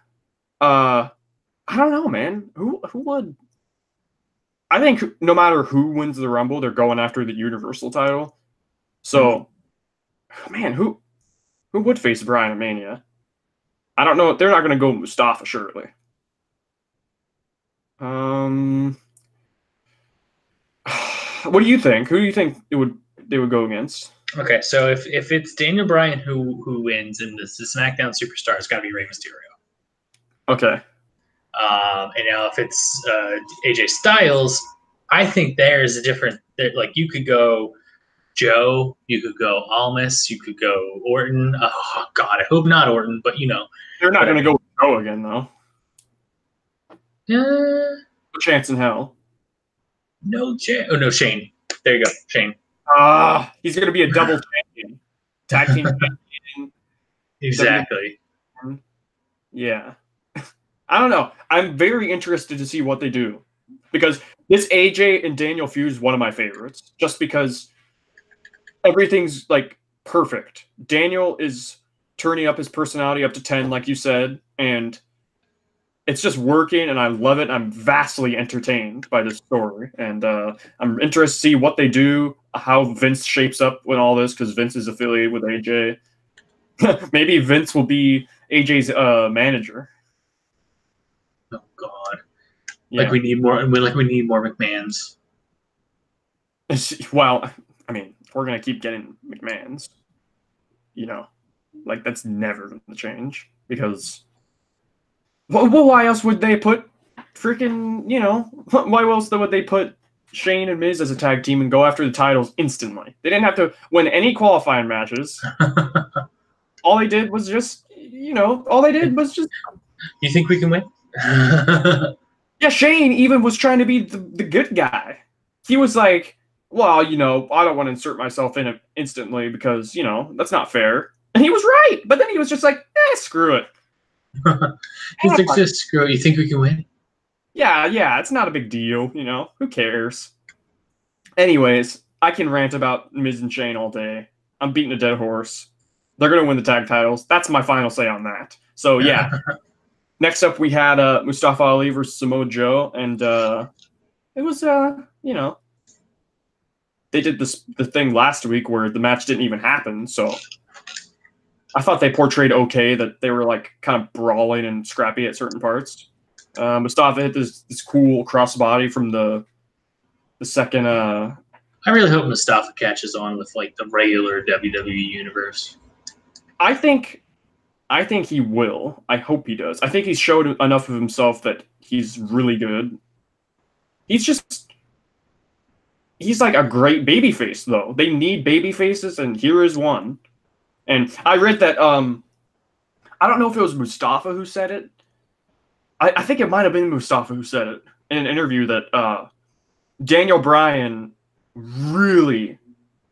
I don't know, man. Who would... I think no matter who wins the Rumble, they're going after the Universal title. So, man, who would face Brian at Mania? I don't know. They're not going to go Mustafa, surely. What do you think? Who do you think they would go against? Okay, so if it's Daniel Bryan who wins and the SmackDown superstar, it's got to be Rey Mysterio. Okay. And now if it's AJ Styles, I think there's a different. Like you could go Joe, you could go Almas, you could go Orton. Oh God, I hope not Orton, but you know they're not going to go with Joe again, though. No chance in hell. No chance. Oh no, Shane. There you go, Shane. He's going to be a double champion, tag team champion. Exactly. Yeah. I don't know. I'm very interested to see what they do because this AJ and Daniel feud is one of my favorites, just because everything's like perfect. Daniel is turning up his personality up to 10, like you said, and it's just working, and I love it. I'm vastly entertained by this story, and I'm interested to see what they do, how Vince shapes up with all this, because Vince is affiliated with AJ. Maybe Vince will be AJ's manager. Oh God! Yeah. Like we need more. We need more McMahons. Well, I mean, we're gonna keep getting McMahons. You know, like that's never gonna change because. Well, why else would they put freaking, you know, why else would they put Shane and Miz as a tag team and go after the titles instantly? They didn't have to win any qualifying matches. All they did was just, you know, You think we can win? Yeah, Shane even was trying to be the good guy. He was like, well, you know, I don't want to insert myself in it instantly because, you know, that's not fair. And he was right. But then he was just like, screw it. He's like, just screw it. You think we can win? Yeah, it's not a big deal, you know. Who cares? Anyways, I can rant about Miz and Shane all day. I'm beating a dead horse. They're going to win the tag titles. That's my final say on that. So, yeah. Next up, we had Mustafa Ali versus Samoa Joe, and it was, you know, they did the thing last week where the match didn't even happen, so I thought they portrayed okay, that they were like kind of brawling and scrappy at certain parts. Mustafa hit this cool crossbody from the second. I really hope Mustafa catches on with like the regular WWE universe. I think he will. I hope he does. I think he's showed enough of himself that he's really good. He's like a great babyface, though. They need baby faces, and here is one. And I read that I don't know if it was Mustafa who said it. I think it might have been Mustafa who said it in an interview that Daniel Bryan really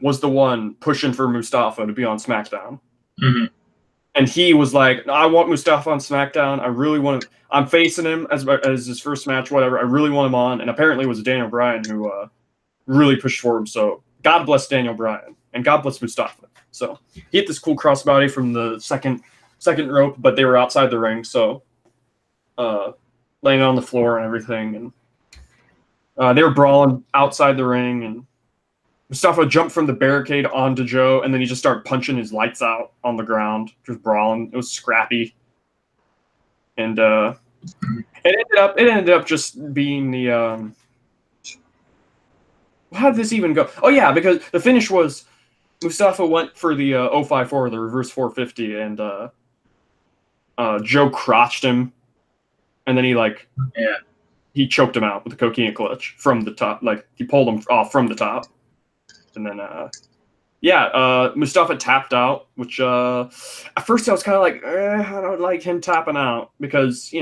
was the one pushing for Mustafa to be on SmackDown. Mm-hmm. And he was like, I want Mustafa on SmackDown. I really want to. I'm facing him as his first match, whatever. I really want him on. And apparently it was Daniel Bryan who really pushed for him. So God bless Daniel Bryan. And God bless Mustafa. So he hit this cool crossbody from the second rope, but they were outside the ring. So laying on the floor and everything. And they were brawling outside the ring. And Mustafa jumped from the barricade onto Joe, and then he just started punching his lights out on the ground, just brawling. It was scrappy, and it ended up just being the how did this even go? Oh yeah, because the finish was Mustafa went for the 054, the reverse 450, and Joe crotched him, and then he choked him out with the coquina clutch from the top, like he pulled him off from the top. And then, Mustafa tapped out, which at first I was kind of like, I don't like him tapping out because,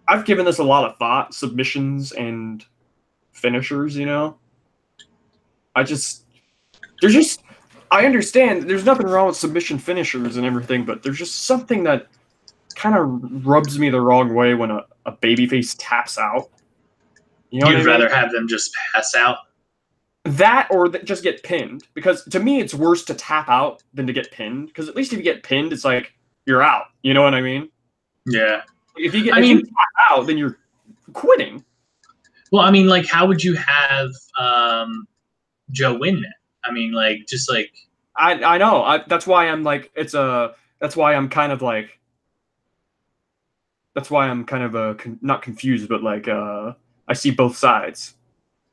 I've given this a lot of thought, submissions and finishers, I understand there's nothing wrong with submission finishers and everything, but there's just something that kind of rubs me the wrong way when a babyface taps out. You'd rather have them just pass out? That or just get pinned, because to me it's worse to tap out than to get pinned, because at least if you get pinned it's like you're out, you know what I mean? Yeah. If you tap out, then you're quitting. Well, I mean, like, how would you have Joe win that? I mean, like, just like I know that's why I'm like that's why I'm kind of not confused, but like I see both sides.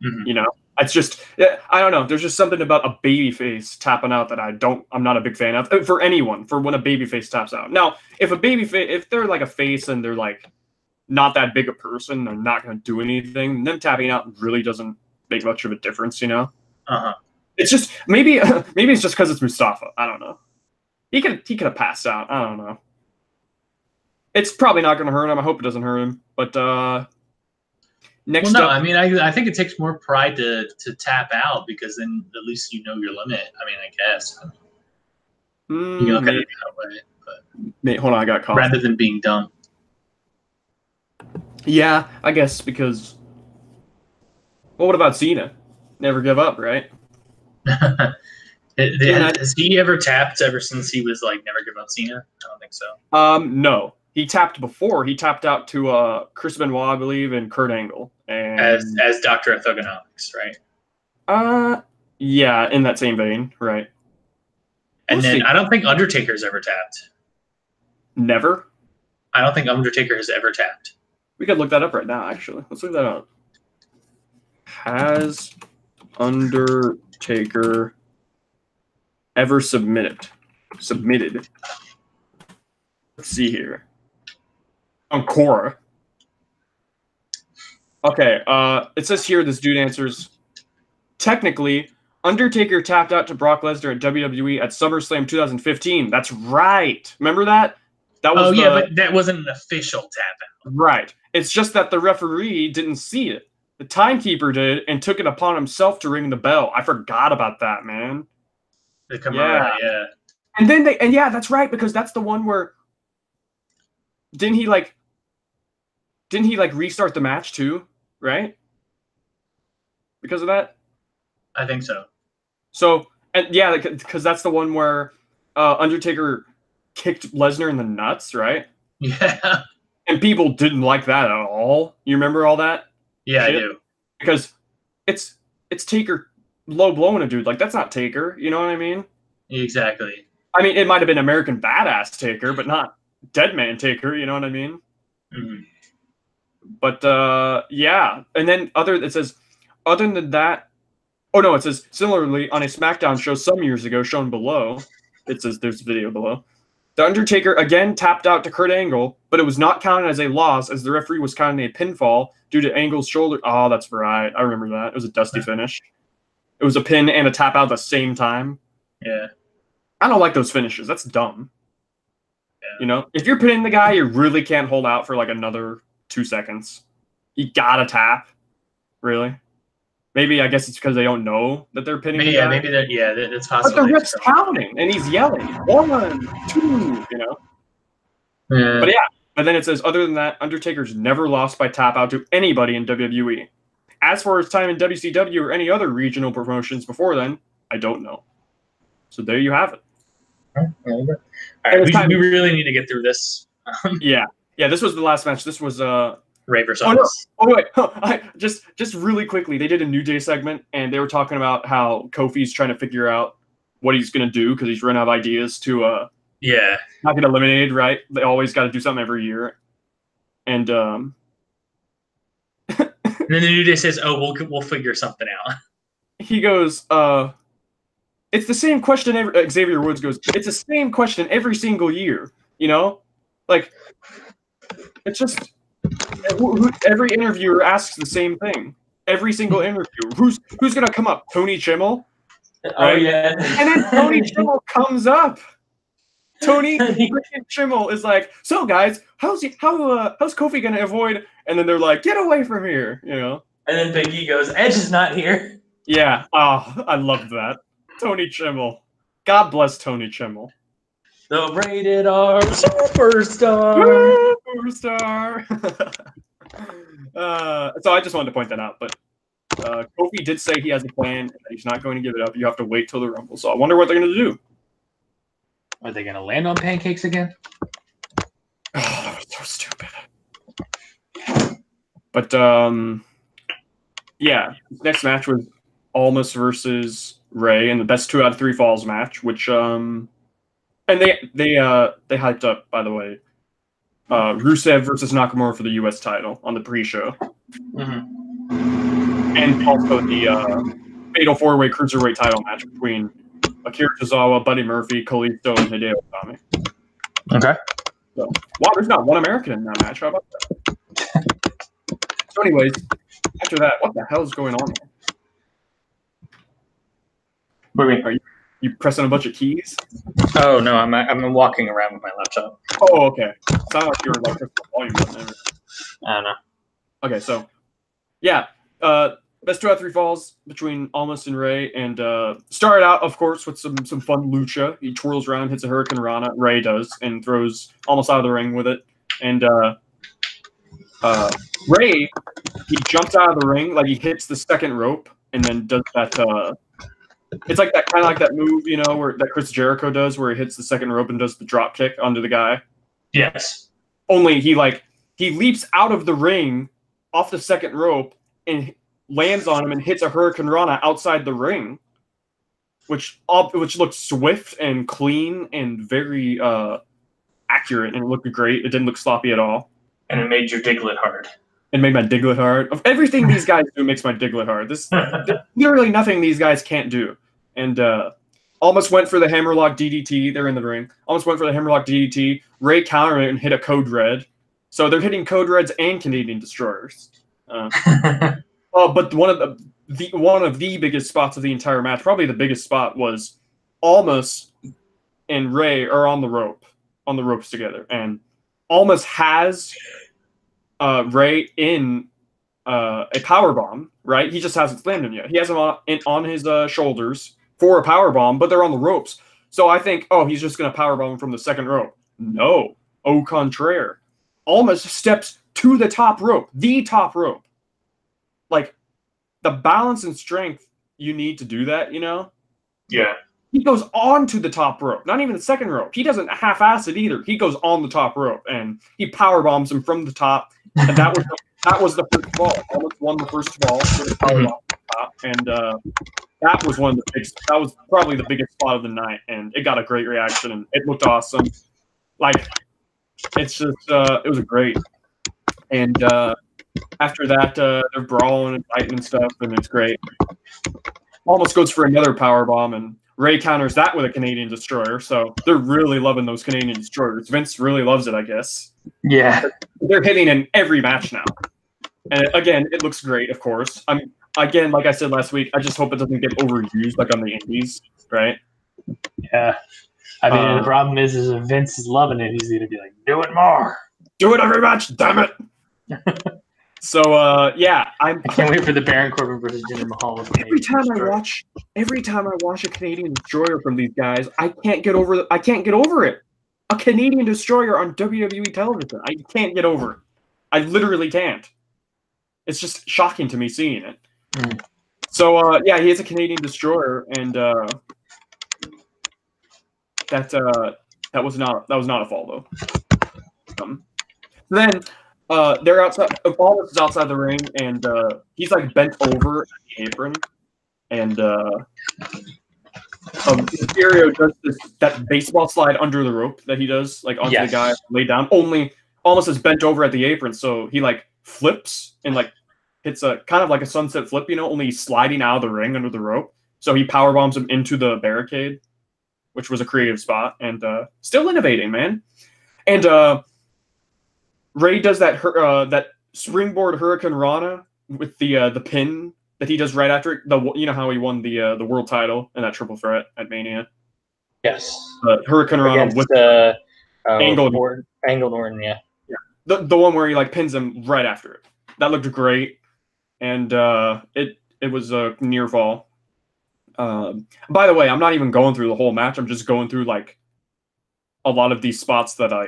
Mm-hmm. It's just, I don't know. There's just something about a babyface tapping out that I'm not a big fan of for anyone, for when a babyface taps out. Now, if they're like a face and they're like not that big a person, they're not going to do anything, them tapping out really doesn't make much of a difference, Uh-huh. It's just, maybe it's just because it's Mustafa. I don't know. He could have passed out. I don't know. It's probably not going to hurt him. I hope it doesn't hurt him. But, next up, I mean, I think it takes more pride to tap out, because then at least you know your limit. I mean, I guess. You can look at it that way. But hold on, I got caught. Rather than being dumb. Yeah, I guess, because... Well, what about Cena? Never give up, right? Has he ever tapped ever since he was like Never Give Up Cena? I don't think so. No. He tapped before. He tapped out to Chris Benoit, I believe, and Kurt Angle. And as Dr. Orthogonomics, right? Yeah, in that same vein, right. And then I don't think Undertaker's ever tapped. Never? I don't think Undertaker has ever tapped. We could look that up right now, actually. Let's look that up. Has Undertaker ever submitted? Let's see here. On Quora. Okay, it says here this dude answers, technically, Undertaker tapped out to Brock Lesnar at WWE at SummerSlam 2015. That's right. Remember that? That was but that wasn't an official tap out. Right. It's just that the referee didn't see it. The timekeeper did and took it upon himself to ring the bell. I forgot about that, man. The Kimura, yeah. And then that's right, because that's the one where didn't he restart the match too, right? Because of that? I think so. So, and yeah, because that's the one where Undertaker kicked Lesnar in the nuts, right? Yeah. And people didn't like that at all. You remember all that? Yeah, shit? I do. Because it's Taker low blowing a dude. Like, that's not Taker. You know what I mean? Exactly. I mean, it might have been American Badass Taker, but not Dead Man Taker. You know what I mean? Mm-hmm. But yeah. And then it says, other than that, oh no, it says, similarly, on a SmackDown show some years ago, shown below, it says there's a video below, The Undertaker again tapped out to Kurt Angle, but it was not counted as a loss as the referee was counting a pinfall due to Angle's shoulder. Oh, that's right. I remember that. It was a dusty finish. It was a pin and a tap out at the same time. Yeah. I don't like those finishes. That's dumb. Yeah. You know, if you're pinning the guy, you really can't hold out for like another 2 seconds. You gotta tap. Really? Maybe I guess it's because they don't know that they're pinning. Maybe, the guy. Maybe that. Yeah, that's possible. But the ref's counting, and he's yelling 1, 2. You know. Yeah. But yeah. But then it says, other than that, Undertaker's never lost by tap out to anybody in WWE. As for his time in WCW or any other regional promotions before then, I don't know. So there you have it. All right, we really need to get through this. Yeah, this was the last match. This was Ray versus Otis. Oh wait, just really quickly, they did a New Day segment, and they were talking about how Kofi's trying to figure out what he's gonna do because he's run out of ideas to not get eliminated. Right? They always got to do something every year, and and then the New Day says, "Oh, we'll figure something out." He goes, it's the same question. Xavier Woods goes, it's the same question every single year. You know, like it's just every interviewer asks the same thing. Every single interview, who's gonna come up? Tony Chimmel, right? Oh yeah, and then Tony Chimmel comes up. Tony Chimmel is like, so guys, how's Kofi gonna avoid? And then they're like, get away from here, you know. And then Big E goes, Edge is not here. Yeah. Oh, I love that. Tony Chimmel. God bless Tony Chimmel. The rated R superstar. So I just wanted to point that out. But Kofi did say he has a plan and that he's not going to give it up. You have to wait till the Rumble. So I wonder what they're going to do. Are they going to land on pancakes again? Oh, that was so stupid. But yeah, next match was Almas versus Ray in the best 2 out of 3 falls match, which and they hyped up, by the way, Rusev versus Nakamura for the U.S. title on the pre-show, and also the fatal 4-way cruiserweight title match between Akira Tozawa, Buddy Murphy, Kalisto, and Hideo Itami. Okay. So, wow, there's not one American in that match. How about that? So, anyways, after that, what the hell is going on here? What do you mean? Are you pressing a bunch of keys? Oh no, I'm walking around with my laptop. Oh, okay. Sound like you were like pressing the volume button. I don't know. Okay, so yeah, best 2 out of 3 falls between Almas and Ray, and started out, of course, with some fun lucha. He twirls around, hits a Hurricane Rana. Ray does, and throws Almas out of the ring with it. And Ray, he jumps out of the ring, like he hits the second rope, and then does that. It's like that kind of like that move, you know, where that Chris Jericho does, where he hits the second rope and does the drop kick onto the guy. Yes. Only he leaps out of the ring off the second rope and lands on him and hits a Hurricane Rana outside the ring, which looked swift and clean and very accurate, and it looked great. It didn't look sloppy at all. And it made your Diglett hard. It made my Diglett hard. Of everything these guys do makes my Diglett hard. There's literally nothing these guys can't do. And almost went for the Hammerlock DDT. They're in the ring. Almost went for the Hammerlock DDT. Ray countered it and hit a Code Red. So they're hitting Code Reds and Canadian Destroyers. But one of the biggest spots of the entire match, probably the biggest spot, was Almas and Ray are on the ropes together, and Almas has Ray in a powerbomb, right? He just hasn't slammed him yet. He has him on his shoulders for a powerbomb, but they're on the ropes. So I think, he's just going to powerbomb him from the second rope. No. Au contraire. Almas steps to the top rope. Like, the balance and strength you need to do that, you know? Yeah. He goes on to the top rope, not even the second rope. He doesn't half-ass it either. He goes on the top rope, and he powerbombs him from the top. And that was the first fall. Almost won the first fall with a powerbomb on the top, and that was that was probably the biggest spot of the night, and it got a great reaction, and it looked awesome. Like, it's just it was great. And after that, they're brawling and fighting and stuff, and it's great. Almost goes for another powerbomb, and Ray counters that with a Canadian Destroyer, so they're really loving those Canadian Destroyers. Vince really loves it, I guess. Yeah. They're hitting in every match now. And again, it looks great, of course. Again, like I said last week, I just hope it doesn't get overused like on the indies, right? Yeah. I mean, the problem is if Vince is loving it, he's gonna be like, "Do it more, do it every match, damn it." So yeah, I can't wait for the Baron Corbin versus Jinder Mahal. Every time I watch a Canadian Destroyer from these guys, I can't get over it. A Canadian Destroyer on WWE television, I can't get over it. I literally can't. It's just shocking to me seeing it. So yeah, he is a Canadian Destroyer, and that was not a fall though. Then they're outside. Paul is outside the ring, and he's like bent over the apron, and Mysterio does that baseball slide under the rope that he does, like onto the guy laid down, only almost as bent over at the apron. So he like flips and like hits a kind of like a sunset flip, only sliding out of the ring under the rope. So he power bombs him into the barricade, which was a creative spot, and still innovating, man. And Ray does that springboard Hurricane Rana with the pin that he does right after it. How he won the world title in that triple threat at Mania. Yes, Hurricane Rana with Angled Orton, yeah. The one where he like pins him right after it. That looked great, and it was a near fall. By the way, I'm not even going through the whole match. I'm just going through like a lot of these spots that I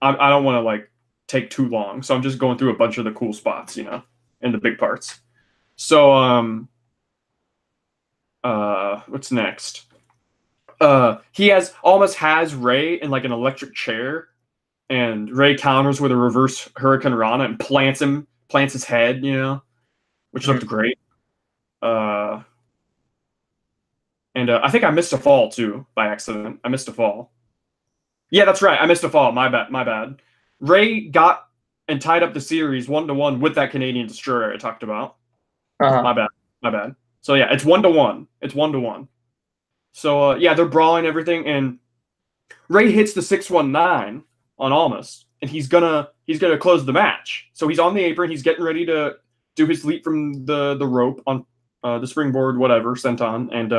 don't want to like take too long, so I'm just going through a bunch of the cool spots, and the big parts. So what's next? He almost has Ray in like an electric chair, and Ray counters with a reverse Hurricane Rana and plants his head, which looked great. And I think I missed a fall too by accident. I missed a fall. Yeah, that's right. I missed a fall. My bad. Ray got and tied up the series 1-1 with that Canadian Destroyer I talked about. My bad. So yeah, it's 1-1. It's 1-1. So yeah, they're brawling everything, and Ray hits the 619 on Almas, and he's gonna close the match. So he's on the apron. He's getting ready to do his leap from the rope on the springboard, whatever, senton, and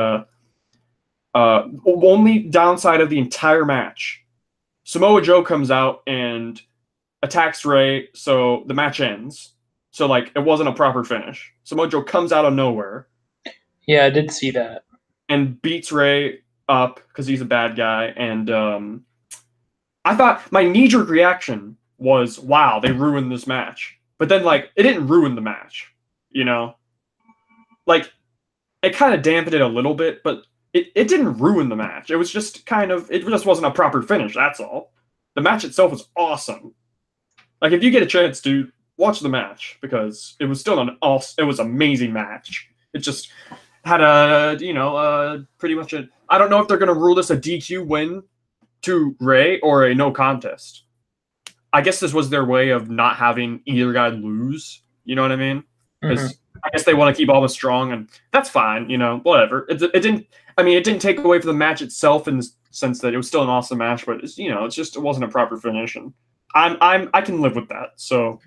only downside of the entire match, Samoa Joe comes out and attacks Ray, so the match ends. So like it wasn't a proper finish. Samoa Joe comes out of nowhere. Yeah, I did see that. And beats Ray up because he's a bad guy. And I thought my knee-jerk reaction was, wow, they ruined this match. But then like it didn't ruin the match, Like it kind of dampened it a little bit, but it didn't ruin the match. It was just it just wasn't a proper finish, that's all. The match itself was awesome. Like, if you get a chance to watch the match, because it was still it was an amazing match. It just had pretty much I don't know if they're going to rule this a DQ win to Ray or a no contest. I guess this was their way of not having either guy lose. You know what I mean? Because I guess they want to keep Almas strong, and that's fine. Whatever. It didn't take away from the match itself in the sense that it was still an awesome match, but it wasn't a proper finish, and I can live with that. So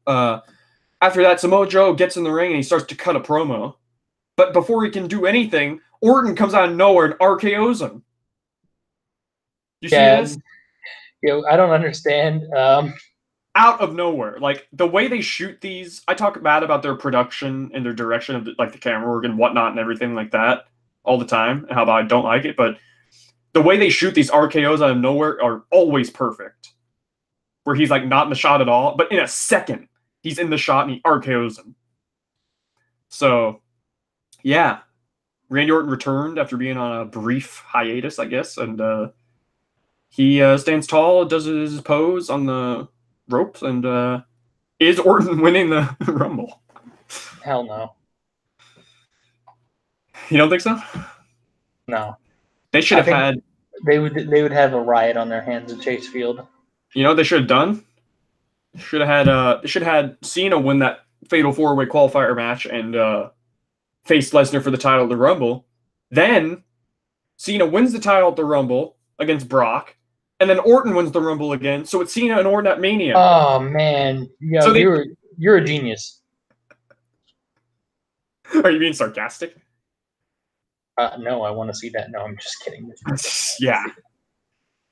after that, Samoa Joe gets in the ring and he starts to cut a promo, but before he can do anything, Orton comes out of nowhere and RKO's him. You see this? I don't understand. Out of nowhere, like the way they shoot these, I talk bad about their production and their direction of the camera work and whatnot and everything like that all the time, and how I don't like it, but the way they shoot these RKOs out of nowhere are always perfect. Where he's like not in the shot at all, but in a second he's in the shot and he RKOs him. So yeah, Randy Orton returned after being on a brief hiatus, I guess, and he stands tall, does his pose on the ropes, and is Orton winning the Rumble? Hell no. You don't think so? No. They should have had. They would have a riot on their hands at Chase Field. You know what they should have done? They should have had Cena win that fatal 4-way qualifier match and face Lesnar for the title of the Rumble. Then Cena wins the title at the Rumble against Brock. And then Orton wins the Rumble again, so it's Cena and Orton at Mania. Oh man, yeah, so you're a genius. Are you being sarcastic? No, I want to see that. No, I'm just kidding. Yeah.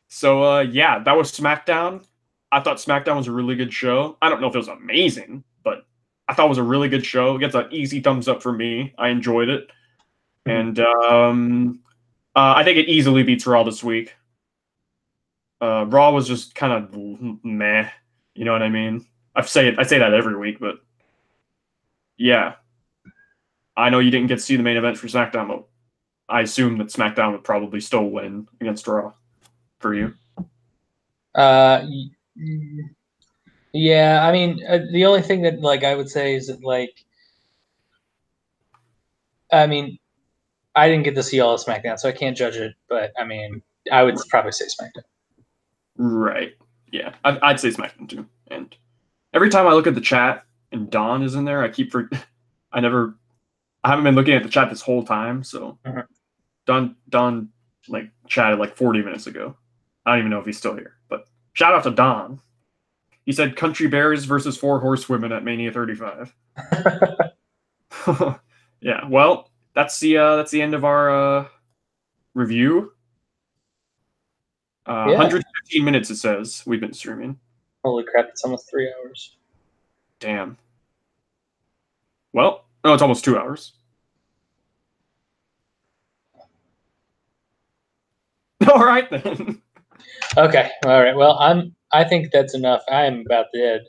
So yeah, that was SmackDown. I thought SmackDown was a really good show. I don't know if it was amazing, but I thought it was a really good show. It gets an easy thumbs up for me. I enjoyed it, and I think it easily beats Raw this week. Raw was just kind of meh. You know what I mean? I say that every week, but yeah, I know you didn't get to see the main event for SmackDown, but I assume that SmackDown would probably still win against Raw for you. Yeah, I mean, the only thing that I would say is that I mean, I didn't get to see all of SmackDown, so I can't judge it. But I mean, I would probably say SmackDown. Right. Yeah, I'd say SmackDown too. And every time I look at the chat and Don is in there, I haven't been looking at the chat this whole time. So Don chatted 40 minutes ago. I don't even know if he's still here, but shout out to Don. He said Country Bears versus 4 Horsewomen at Mania 35. Yeah, well, that's the end of our review. 115 minutes it says we've been streaming. Holy crap, it's almost 3 hours. Damn. Well, no, it's almost 2 hours. All right then. Okay, all right. Well, I think that's enough. I am about dead.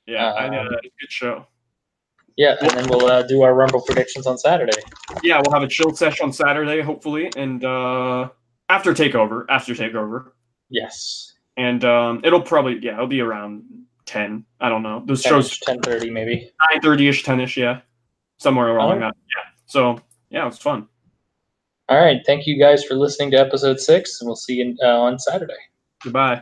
Yeah, I know. Good show. Yeah, and then we'll do our Rumble predictions on Saturday. Yeah, we'll have a chill session on Saturday, hopefully, and after Takeover. Yes. And it'll be around 10. I don't know. Those shows 10:30 maybe. 9:30ish, 10ish, yeah, somewhere around that. Yeah. So yeah, it was fun. All right, thank you guys for listening to episode 6, and we'll see you on Saturday. Goodbye.